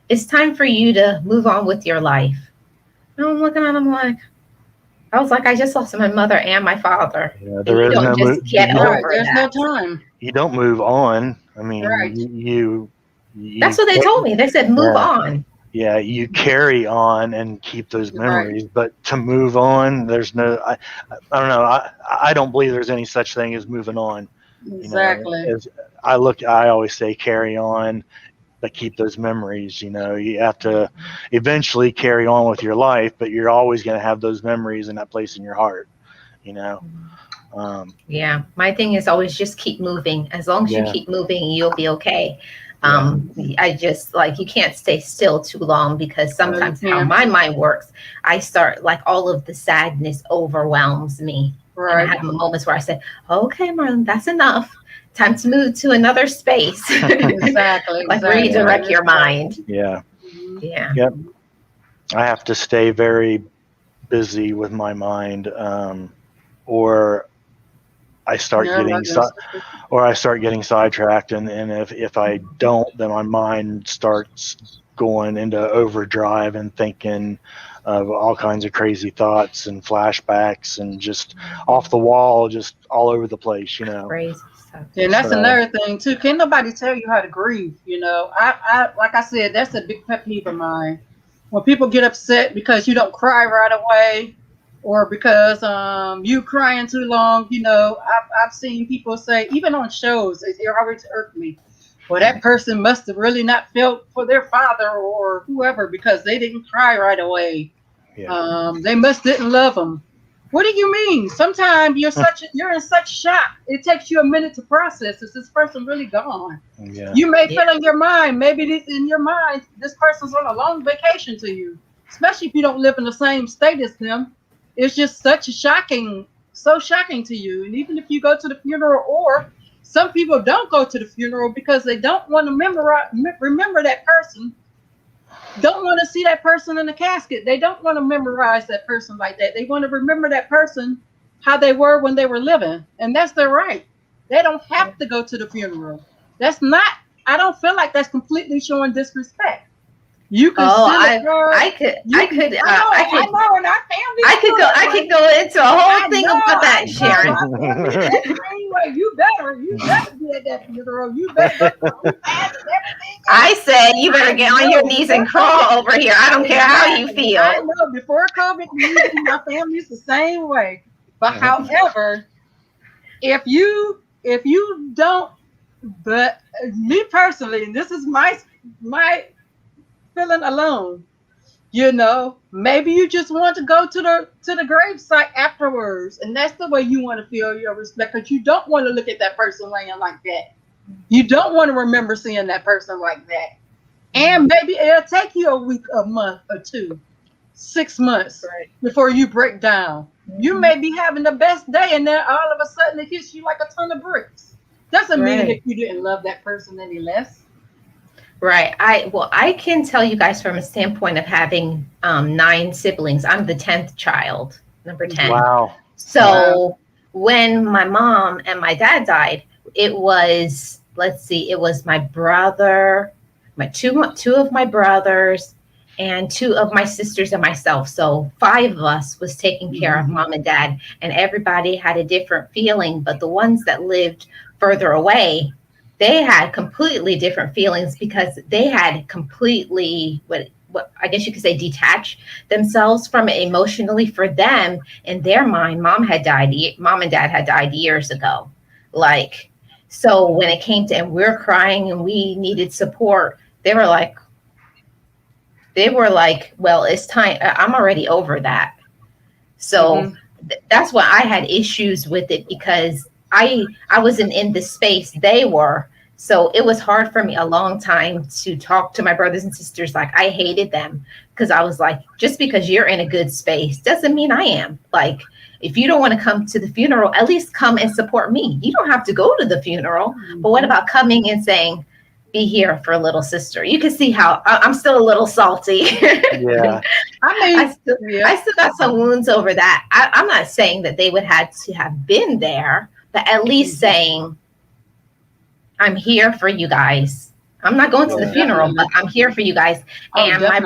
A: It's time for you to move on with your life. And I'm looking at them like, I was like, I just lost my mother and my father.
C: Yeah, there's
D: no time.
C: You don't move on. I mean, you
A: that's what they told me. They said, move on.
C: Yeah, you carry on and keep those memories, but to move on, there's no, I don't know. I don't believe there's any such thing as moving on.
D: Exactly.
C: I always say carry on, but keep those memories. You have to eventually carry on with your life, but you're always going to have those memories in that place in your heart.
A: My thing is always just keep moving. As long as you keep moving, you'll be okay. I just you can't stay still too long because sometimes how my mind works, I start all of the sadness overwhelms me. Right. And I have moments where I say, okay, Marlon, that's enough. Time to move to another space.
D: Exactly.
A: Redirect your mind.
C: Yeah.
A: Yeah.
C: Yep. I have to stay very busy with my mind, or I start getting sidetracked, and if I don't, then my mind starts going into overdrive and thinking of all kinds of crazy thoughts and flashbacks and just off the wall, just all over the place,
A: Crazy stuff.
D: And that's another thing too. Can't nobody tell you how to grieve, I like I said, that's a big pet peeve of mine. When people get upset because you don't cry right away, or because you crying too long, I've seen people say, even on shows, it always irked me. Well, that person must have really not felt for their father or whoever because they didn't cry right away. Yeah. They must didn't love them. What do you mean? Sometimes you're in such shock. It takes you a minute to process. Is this person really gone? Yeah. You may feel in your mind, maybe this person's on a long vacation to you, especially if you don't live in the same state as them. It's just so shocking to you. And even if you go to the funeral, or some people don't go to the funeral because they don't want to remember that person. Don't want to see that person in the casket. They don't want to memorize that person like that. They want to remember that person how they were when they were living. And that's their right. They don't have to go to the funeral. I don't feel like that's completely showing disrespect. You could
A: Oh,
D: send her.
A: I could,
D: You,
A: I could,
D: I know,
A: I could,
D: I know, and our family.
A: I could go into a whole thing about that,
D: I know,
A: Sharon.
D: our family that same way. You better be at that funeral. You better go to the repast and everything
A: I
D: else.
A: said you better
D: I
A: get on your
D: know,
A: knees
D: before
A: and crawl over here. I don't care how you
D: exactly. I
A: feel.
D: know before COVID, my family's the same way. But however, if you don't, but me personally, and this is my feeling alone. You know, maybe you just want to go to the grave site afterwards, and that's the way you want to feel your respect, because you don't want to look at that person laying like that. You don't want to remember seeing that person like that. And maybe it'll take you a week, a month, or 2, 6 months before you break down. You may be having the best day, and then all of a sudden it hits you like a ton of bricks. Doesn't mean that you didn't love that person any less.
A: Right. I can tell you guys from a standpoint of having 9 siblings. I'm the 10th child, number 10.
C: Wow.
A: So when my mom and my dad died, it was, let's see, it was my brother, two of my brothers, and 2 of my sisters and myself. So 5 of us was taking care of mom and dad, and everybody had a different feeling. But the ones that lived further away, they had completely different feelings, because they had completely what I guess you could say detached themselves from it emotionally. For them, in their mind, mom and dad had died years ago. Like, so when it came to, and we're crying and we needed support, they were like, well, it's time. I'm already over that. So that's why I had issues with it, because I wasn't in the space they were. So it was hard for me a long time to talk to my brothers and sisters. Like, I hated them, because I was like, just because you're in a good space doesn't mean I am. Like, if you don't want to come to the funeral, at least come and support me. You don't have to go to the funeral. But what about coming and saying, be here for little sister? You can see how I'm still a little salty.
C: Yeah.
A: I still got some wounds over that. I'm not saying that they would have to have been there, but at least saying, I'm here for you guys. I'm not going to the funeral, but I'm here for you guys. And my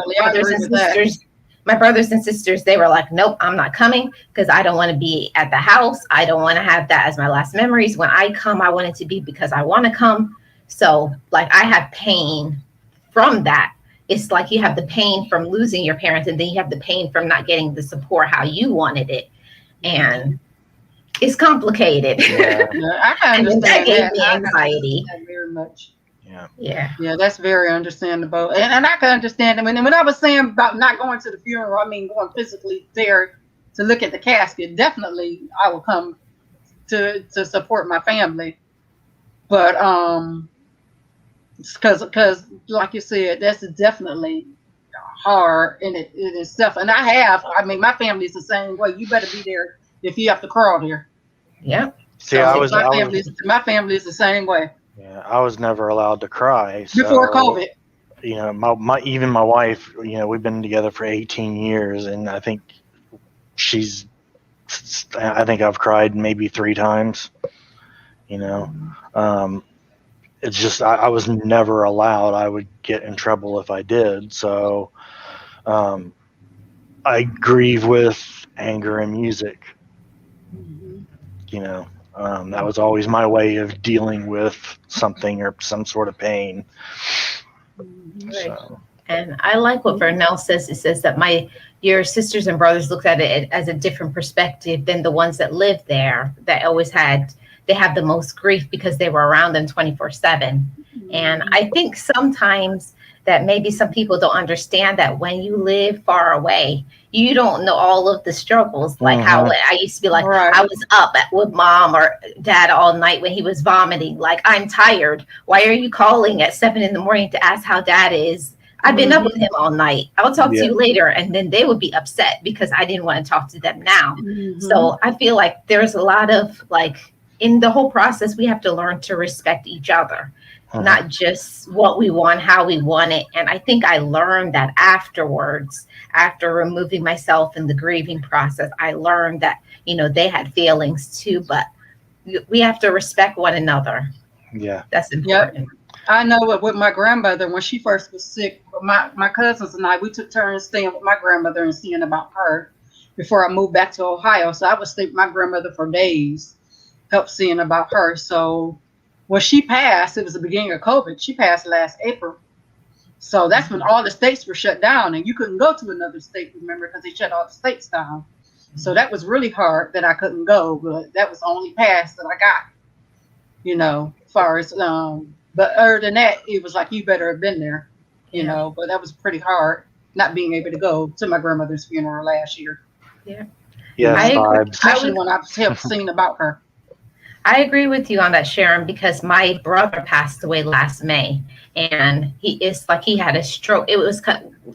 A: brothers and sisters, they were like, nope, I'm not coming, because I don't want to be at the house. I don't want to have that as my last memories. When I come, I want it to be because I want to come. So, like, I have pain from that. It's like you have the pain from losing your parents, and then you have the pain from not getting the support how you wanted it. And it's complicated.
D: Yeah, I can understand
A: that gave
D: that.
A: me anxiety.
D: Very much.
C: Yeah,
D: that's very understandable, and I can understand it. When I was saying about not going to the funeral, I mean going physically there to look at the casket. Definitely, I will come to support my family, but because like you said, that's definitely hard in itself. And I mean, my family's the same way. You better be there if you have to crawl there.
A: Yeah.
C: See,
D: my family is the same way.
C: Yeah, I was never allowed to cry
D: before COVID.
C: You know, my wife. You know, we've been together for 18 years, and I think I've cried maybe 3 times. You know, it's just I was never allowed. I would get in trouble if I did. So, I grieve with anger and music. You know, that was always my way of dealing with something or some sort of pain.
A: Right. So. And I like what Vernell says. It says that your sisters and brothers looked at it as a different perspective than the ones that lived there, that always they have the most grief because they were around them 24/7. And I think sometimes that maybe some people don't understand that when you live far away, you don't know all of the struggles. Like how I used to be like, I was up with mom or dad all night when he was vomiting. Like, I'm tired. Why are you calling at 7 a.m. to ask how dad is? I've been up with him all night. I'll talk to you later. And then they would be upset because I didn't want to talk to them now. So I feel like there's a lot of, like, in the whole process, we have to learn to respect each other. Not just what we want, how we want it. And I think I learned that afterwards, after removing myself in the grieving process, I learned that, you know, they had feelings too, but we have to respect one another.
C: Yeah.
A: That's important.
D: I know with my grandmother, when she first was sick, my cousins and I, we took turns staying with my grandmother and seeing about her before I moved back to Ohio. So I would stay with my grandmother for days, help seeing about her. So when she passed, it was the beginning of COVID. She passed last April. So that's when all the states were shut down and you couldn't go to another state, remember, because they shut all the states down. So that was really hard that I couldn't go, but that was the only pass that I got, as far as, but other than that, it was like, you better have been there, but that was pretty hard not being able to go to my grandmother's funeral last year.
C: Yes, vibes.
D: Especially when I've seen about her.
A: I agree with you on that, Sharon, because my brother passed away last May, and he had a stroke. It was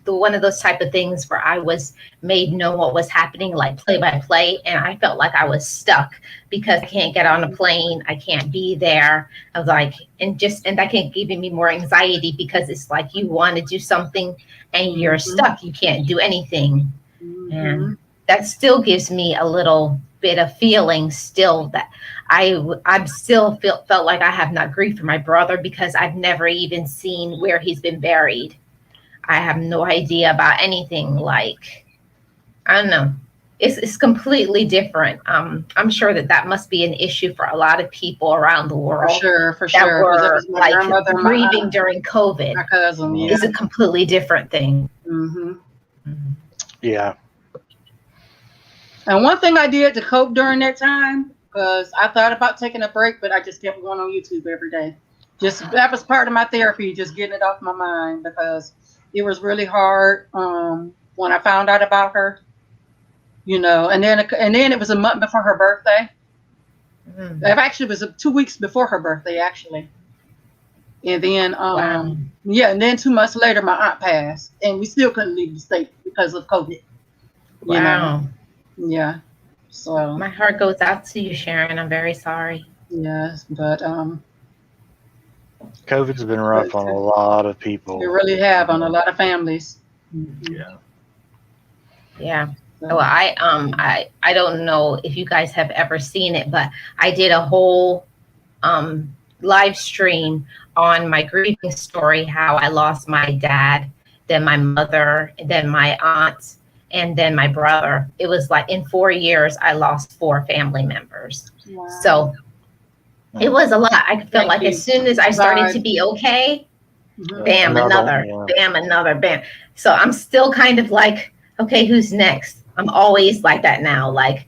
A: one of those type of things where I was made know what was happening, like play by play, and I felt like I was stuck because I can't get on a plane, I can't be there. I was like, and that can give me more anxiety because it's like you want to do something and you're stuck, you can't do anything, and that still gives me a little bit of feeling still that I'm still felt like I have not grieved for my brother because I've never even seen where he's been buried. I have no idea about anything. Like, I don't know. It's completely different. I'm sure that must be an issue for a lot of people around the world.
D: For sure.
A: Were like grieving during COVID.
D: My cousin,
A: is a completely different thing.
C: Yeah.
D: And one thing I did to cope during that time, because I thought about taking a break, but I just kept going on YouTube every day. That was part of my therapy, just getting it off my mind, because it was really hard when I found out about her, and then it was a month before her birthday. It actually was 2 weeks before her birthday, actually. And then, and then 2 months later, my aunt passed, and we still couldn't leave the state because of COVID.
A: Wow.
D: Yeah. So
A: my heart goes out to you, Sharon. I'm very sorry.
D: Yes, but
C: COVID's been rough on a lot of people.
D: It really have on a lot of families.
A: Yeah. Well, I don't know if you guys have ever seen it, but I did a whole live stream on my grieving story, how I lost my dad, then my mother, then my aunt, and then my brother. It was like in 4 years, I lost 4 family members. Wow. So it was a lot. I felt like as soon as I started to be okay, bam, another, bam. So I'm still kind of like, okay, who's next? I'm always like that now. Like,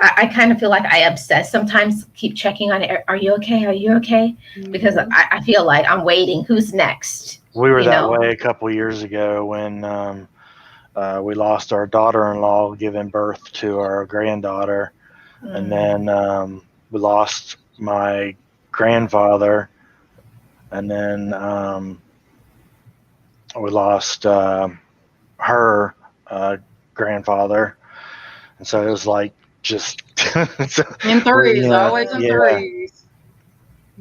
A: I kind of feel like I obsess sometimes, keep checking on it. Are you okay? Are you okay? Because I feel like I'm waiting. Who's next?
C: We were that way a couple years ago when we lost our daughter-in-law giving birth to our granddaughter. And then we lost my grandfather. And then we lost her grandfather. And so it was like just
D: in threes, always in threes.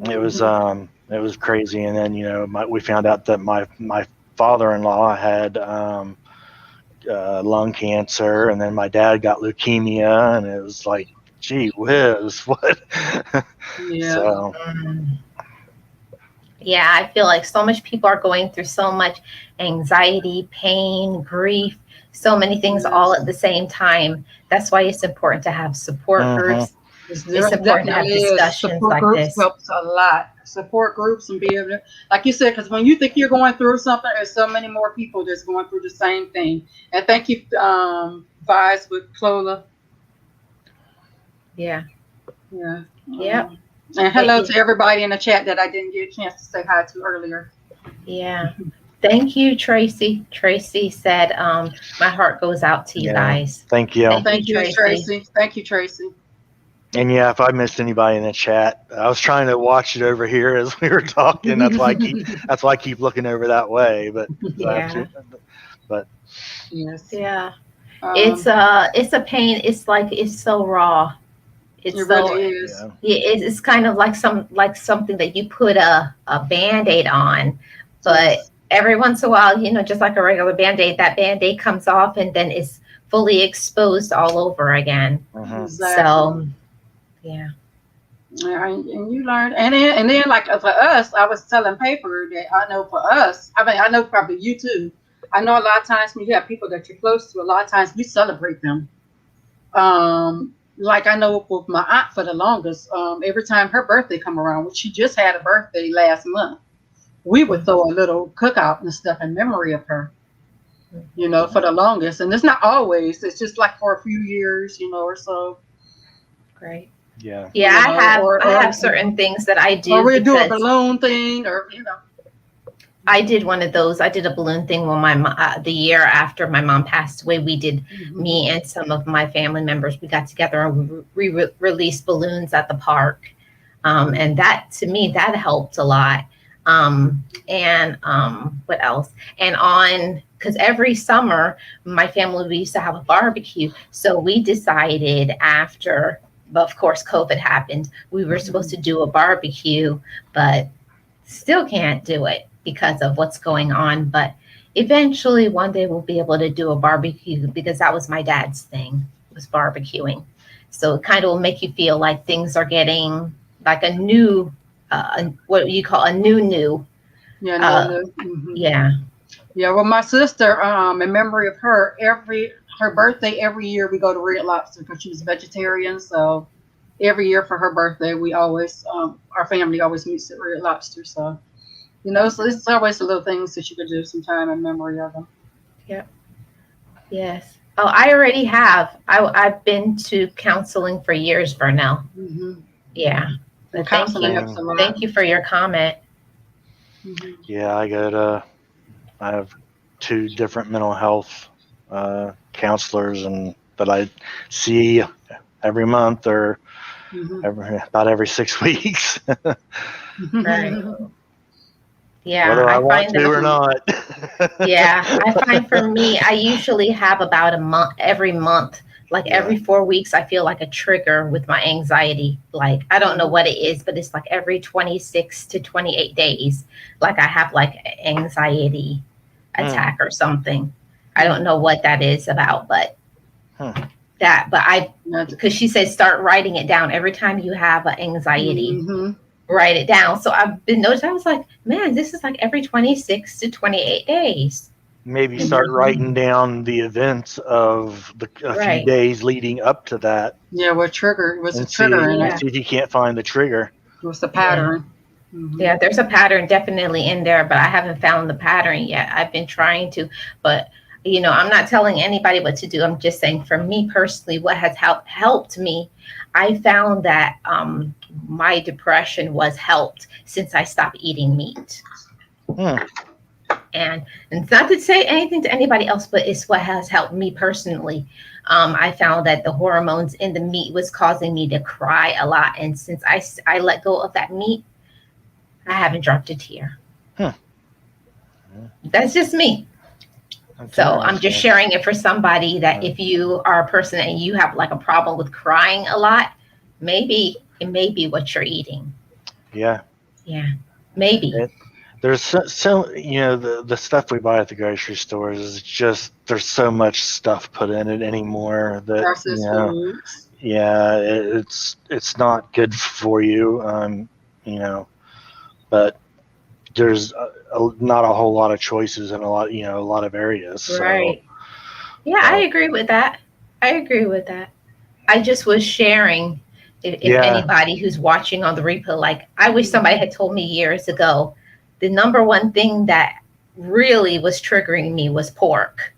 C: It was crazy. And then, we found out that my father-in-law had lung cancer, and then my dad got leukemia, and it was like, gee whiz, what? So
A: yeah, I feel like so much people are going through so much anxiety, pain, grief, so many things all at the same time. That's why it's important to have support groups. It's important to have discussions like this.
D: Helps a lot. Support groups and be able to, like you said, because when you think you're going through something, there's so many more people that's going through the same thing. And thank you, Vibes with Clola.
A: Yeah.
D: Yeah.
A: Yeah.
D: And hello to everybody in the chat that I didn't get a chance to say hi to earlier.
A: Yeah. Thank you, Tracy. Tracy said, my heart goes out to you guys.
C: Thank you.
D: Thank you, Tracy. Thank you, Tracy.
C: And if I missed anybody in the chat, I was trying to watch it over here as we were talking. That's why I keep looking over that way. But
D: yes,
A: yeah, it's a pain. It's like it's so raw. It
D: really is.
A: It's kind of like something that you put a Band-Aid on, but every once in a while, just like a regular Band-Aid, that Band-Aid comes off and then it's fully exposed all over again.
D: Exactly.
A: So. Yeah.
D: And you learn, and then like for us, I was telling Paper that I know for us, I mean, I know probably you too. I know a lot of times when you have people that you're close to, a lot of times we celebrate them. Like I know with my aunt for the longest, every time her birthday come around, which she just had a birthday last month, we would throw a little cookout and stuff in memory of her, for the longest. And it's not always, it's just like for a few years, or so.
A: Great.
C: Yeah.
A: Yeah,
D: You know,
A: I have certain things that I do.
D: Or we do a
A: because
D: balloon thing, or
A: I did one of those. I did a balloon thing when the year after my mom passed away. We did, me and some of my family members, we got together and we released balloons at the park. And that, to me, that helped a lot. What else? And because every summer, my family, we used to have a barbecue. So we decided after, but of course, COVID happened, we were supposed to do a barbecue, but still can't do it because of what's going on. But eventually one day we'll be able to do a barbecue, because that was my dad's thing, was barbecuing. So it kind of will make you feel like things are getting like a new, what you call a new. Yeah.
D: Yeah, well, my sister, in memory of her, her birthday every year we go to Red Lobster because she was a vegetarian. So every year for her birthday, we always, our family always meets at Red Lobster. So, so it's always the little things that you could do sometime in memory of them.
A: Yep. Yes. Oh, I already have. I've been to counseling for years, Vernell. Yeah. But thank you. Thank you for your comment.
C: Yeah, I have 2 different mental health counselors, and that I see every month or about every 6 weeks.
A: Right. Yeah,
C: whether I want
A: find
C: to or not.
A: Yeah, I find for me, I usually have about a month, every month, like every 4 weeks, I feel like a trigger with my anxiety. Like, I don't know what it is, but it's like every 26 to 28 days, like I have like anxiety attack or something. I don't know what that is about, but because she said, start writing it down every time you have an anxiety. Write it down. So I've been noticing, I was like, man, this is like every 26 to 28 days.
C: Maybe start writing down the events of a few days leading up to that.
D: Yeah, what trigger was a trigger in it?
C: See if you can't find the trigger.
D: What's the pattern?
A: Yeah, there's a pattern definitely in there, but I haven't found the pattern yet. I've been trying to, but I'm not telling anybody what to do. I'm just saying, for me personally, what has helped me, I found that my depression was helped since I stopped eating meat. And it's not to say anything to anybody else, but it's what has helped me personally. I found that the hormones in the meat was causing me to cry a lot. And since I let go of that meat, I haven't dropped a tear. That's just me. So I'm just sharing it for somebody that if you are a person and you have like a problem with crying a lot, maybe it may be what you're eating.
C: Yeah.
A: Yeah. Maybe.
C: There's so the stuff we buy at the grocery stores is just, there's so much stuff put in it anymore that
D: foods.
C: Yeah, it's not good for you. But there's not a whole lot of choices in a lot of areas. So,
A: right. Yeah, I agree with that. I just was sharing, if anybody who's watching on the replay, like, I wish somebody had told me years ago, the number one thing that really was triggering me was pork.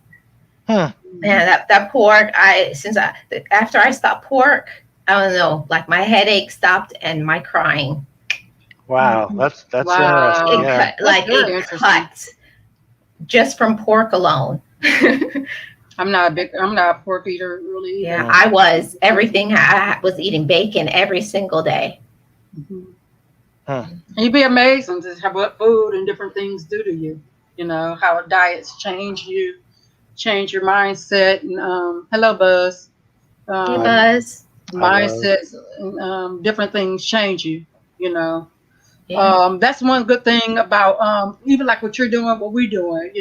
A: And that pork, after I stopped pork, I don't know, like my headache stopped and my crying.
C: Wow, that's interesting.
A: It cut just from pork alone.
D: I'm not a pork eater really.
A: Yeah, I was. Everything, I was eating bacon every single day.
D: And you'd be amazed on just what food and different things do to you. How diets change you, change your mindset. And hello, Buzz.
A: Hey, Buzz.
D: Mindsets and different things change you. That's one good thing about even like what you're doing, what we're doing.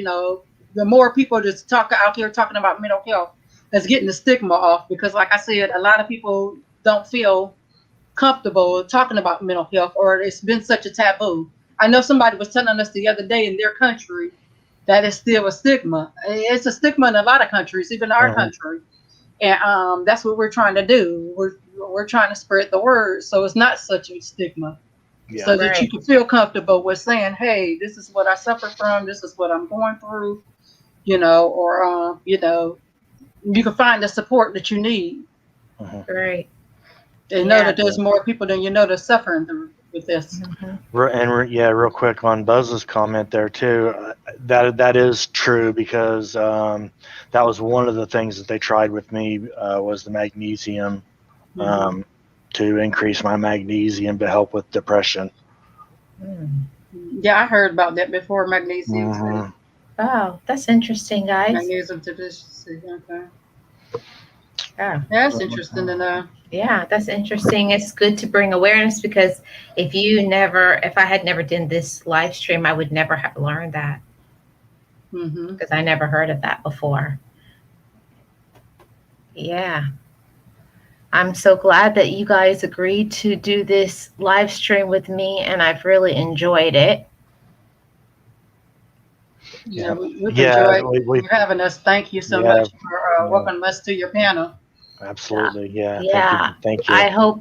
D: The more people just out here talking about mental health, that's getting the stigma off. Because like I said, a lot of people don't feel comfortable talking about mental health, or it's been such a taboo. I know somebody was telling us the other day in their country that it's still a stigma. It's a stigma in a lot of countries, even our country. And that's what we're trying to do. We're trying to spread the word so it's not such a stigma.
C: Yeah.
D: So that you
A: Right.
D: can feel comfortable with saying, hey, this is what I suffer from, this is what I'm going through, or you can find the support that you need.
A: Right.
D: And know
A: Yeah.
D: that there's more people than you know that's suffering through with this.
C: Real quick on Buzz's comment there too. That is true because that was one of the things that they tried with me was the magnesium to increase my magnesium to help with depression.
D: Yeah, I heard about that before. Magnesium.
A: Oh, that's interesting, guys.
D: Magnesium deficiency. Okay.
A: Yeah.
D: That's interesting to know.
A: Yeah, that's interesting. It's good to bring awareness because if I had never done this live stream, I would never have learned that because I never heard of that before. Yeah. I'm so glad that you guys agreed to do this live stream with me, and I've really enjoyed it.
D: Yeah, we enjoyed having us. Thank you so much for welcoming us to your panel.
C: Absolutely. Yeah.
A: Yeah.
C: Thank you.
A: I hope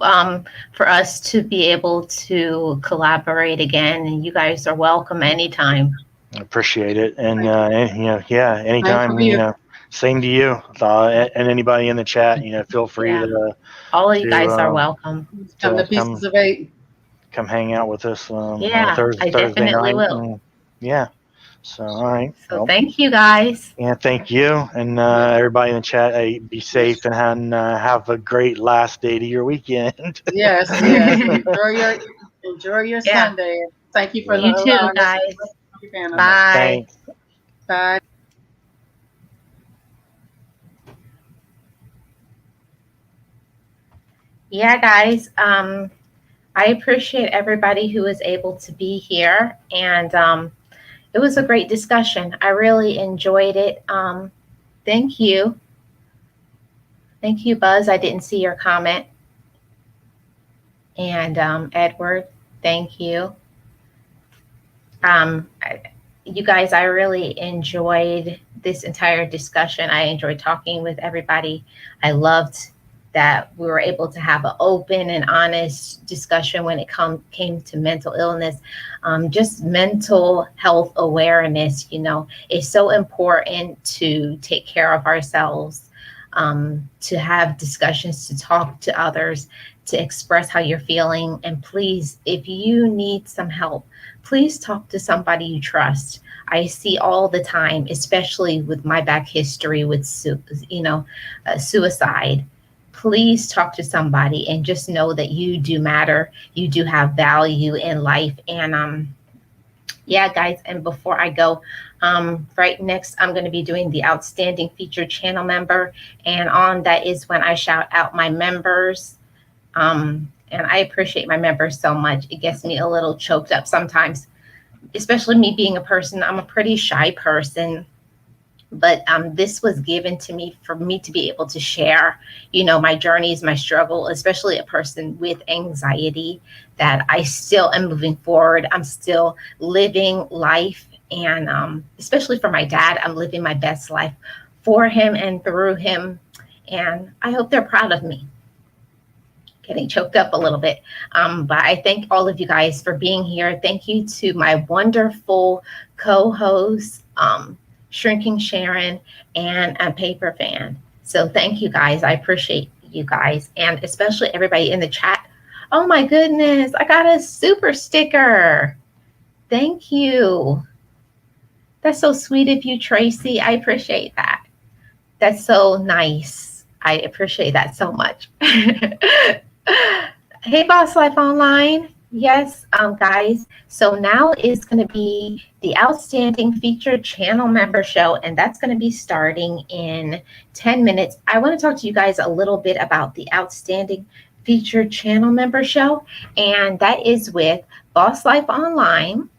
A: for us to be able to collaborate again, and you guys are welcome anytime.
C: I appreciate it. And, anytime,
D: you.
C: Same to you. And anybody in the chat, feel free to.
A: All of you guys are welcome.
D: Come to Pieces of 8.
C: Come hang out with us on
A: I
C: Thursday
A: definitely
C: night.
A: will.
C: Yeah. So, all right.
A: So thank you, guys.
C: Yeah, thank you. And everybody in the chat, be safe and have a great last day to your weekend.
D: Yes. Enjoy your Sunday. Thank you for
A: you too, guys. Bye.
C: Thanks.
D: Bye.
A: Yeah, guys. I appreciate everybody who was able to be here, and it was a great discussion. I really enjoyed it. Thank you. Thank you, Buzz. I didn't see your comment. And Edward, thank you. You guys, I really enjoyed this entire discussion. I enjoyed talking with everybody. I loved that we were able to have an open and honest discussion when it came to mental illness. Just mental health awareness, is so important to take care of ourselves, to have discussions, to talk to others, to express how you're feeling. And please, if you need some help, please talk to somebody you trust. I see all the time, especially with my back history with, suicide. Please talk to somebody and just know that you do matter. You do have value in life. And yeah, guys, and before I go, right next, I'm going to be doing the Outstanding Featured Channel Member. And on that is when I shout out my members. And I appreciate my members so much. It gets me a little choked up sometimes, especially me being a person. I'm a pretty shy person. But this was given to me for me to be able to share, my journeys, my struggle, especially a person with anxiety, that I still am moving forward. I'm still living life. And especially for my dad, I'm living my best life for him and through him. And I hope they're proud of me. Getting choked up a little bit. But I thank all of you guys for being here. Thank you to my wonderful co-hosts, Shrinking Sharon and a Paper Fan. So thank you guys. I appreciate you guys, and especially everybody in the chat. Oh my goodness, I got a super sticker. Thank you. That's so sweet of you, Tracy. I appreciate that. That's so nice. I appreciate that so much. Hey, Boss Life Online. Yes, guys. So now is going to be the Outstanding Featured Channel Member Show, and that's going to be starting in 10 minutes. I want to talk to you guys a little bit about the Outstanding Featured Channel Member Show, and that is with Boss Life Online,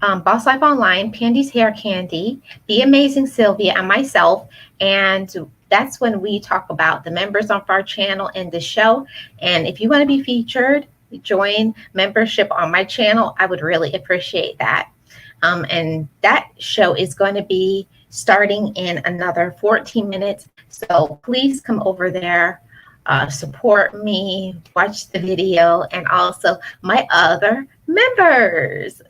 A: Boss Life Online, Pandy's Hair Candy, The Amazing Sylvia, and myself. And That's when we talk about the members of our channel and the show. And if you want to be featured, join membership on my channel. I would really appreciate that. And that show is going to be starting in another 14 minutes. So please come over there, support me, watch the video, and also my other members,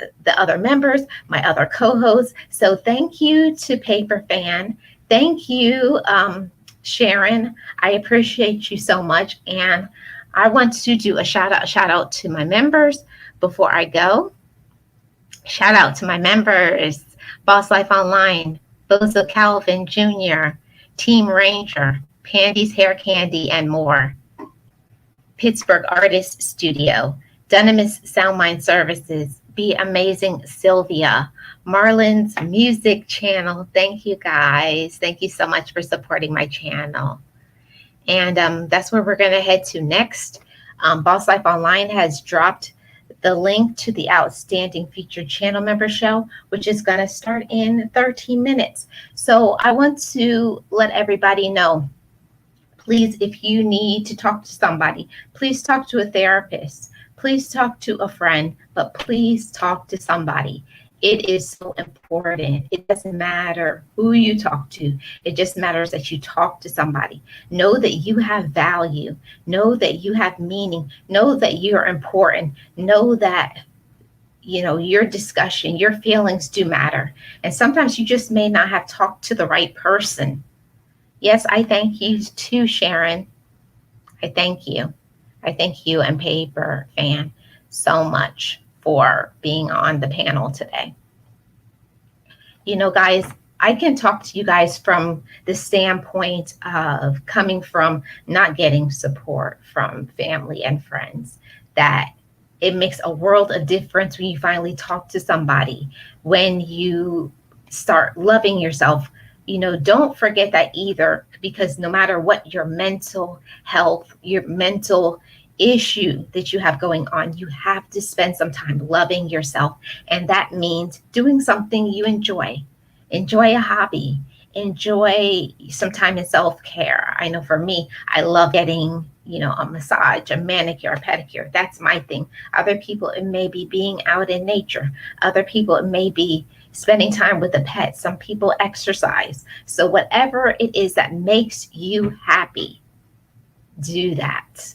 A: my other co-hosts. So thank you to Paper Fan. Thank you, Sharon. I appreciate you so much. And I want to do a shout out to my members before I go. Shout out to my members, Boss Life Online, Bozo Calvin Jr., Team Ranger, Pandy's Hair Candy, and more. Pittsburgh Artist Studio, Dunamis Soundmind Services, Be Amazing Sylvia, Marlon's Music Channel. Thank you guys. Thank you so much for supporting my channel. And that's where we're going to head to next. Boss Life Online has dropped the link to the Outstanding Featured Channel Member Show, which is going to start in 13 minutes. So I want to let everybody know, please, if you need to talk to somebody, please talk to a therapist. Please talk to a friend, but please talk to somebody. It is so important. It doesn't matter who you talk to. It just matters that you talk to somebody. Know that you have value. Know that you have meaning. Know that you're important. Know that, your discussion, your feelings do matter. And sometimes you just may not have talked to the right person. Yes, I thank you too, Sharon. I thank you. I thank you and Paper Fan so much for being on the panel today. Guys, I can talk to you guys from the standpoint of coming from not getting support from family and friends, that it makes a world of difference when you finally talk to somebody, when you start loving yourself. Don't forget that either, because no matter what your mental health, your mental issue that you have going on, you have to spend some time loving yourself. And that means doing something you enjoy. Enjoy a hobby. Enjoy some time in self-care. I know for me, I love getting, a massage, a manicure, a pedicure. That's my thing. Other people, it may be being out in nature. Other people, it may be spending time with a pet. Some people exercise. So whatever it is that makes you happy, do that.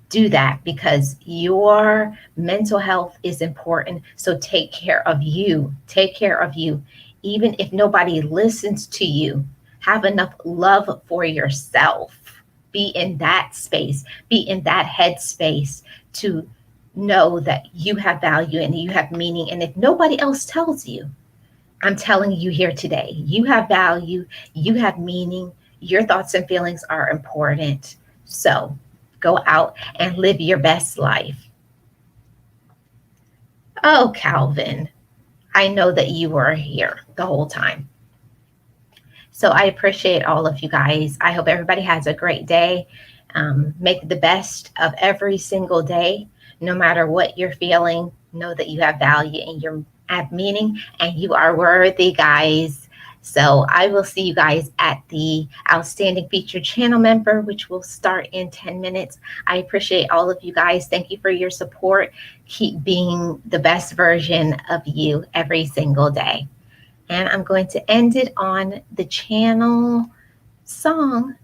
A: Do that, because your mental health is important. So take care of you. Take care of you. Even if nobody listens to you, have enough love for yourself. Be in that space. Be in that headspace to know that you have value and you have meaning. And if nobody else tells you, I'm telling you here today, you have value, you have meaning, your thoughts and feelings are important. So go out and live your best life. Oh, Calvin, I know that you were here the whole time. So I appreciate all of you guys. I hope everybody has a great day. Make the best of every single day. No matter what you're feeling, know that you have value and you have meaning and you are worthy, guys. So I will see you guys at the Outstanding Featured Channel Member, which will start in 10 minutes. I appreciate all of you guys. Thank you for your support. Keep being the best version of you every single day. And I'm going to end it on the channel song.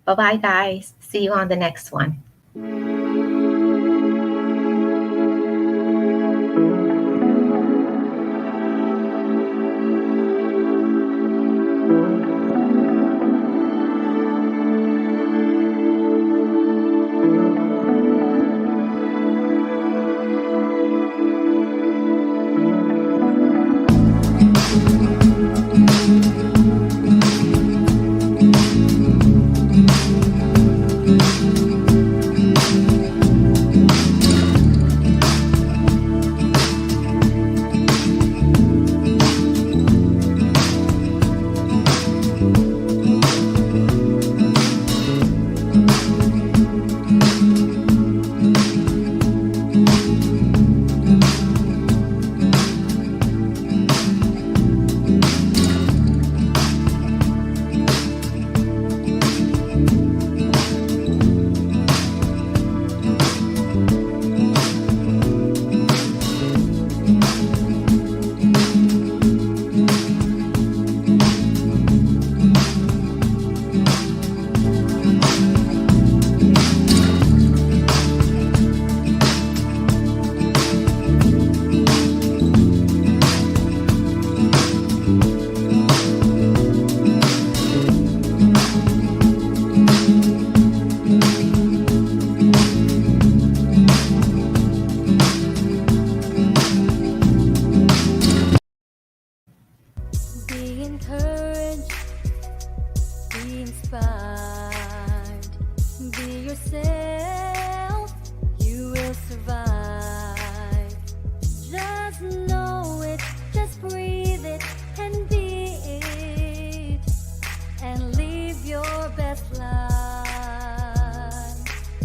A: Bye-bye, guys. See you on the next one.
B: say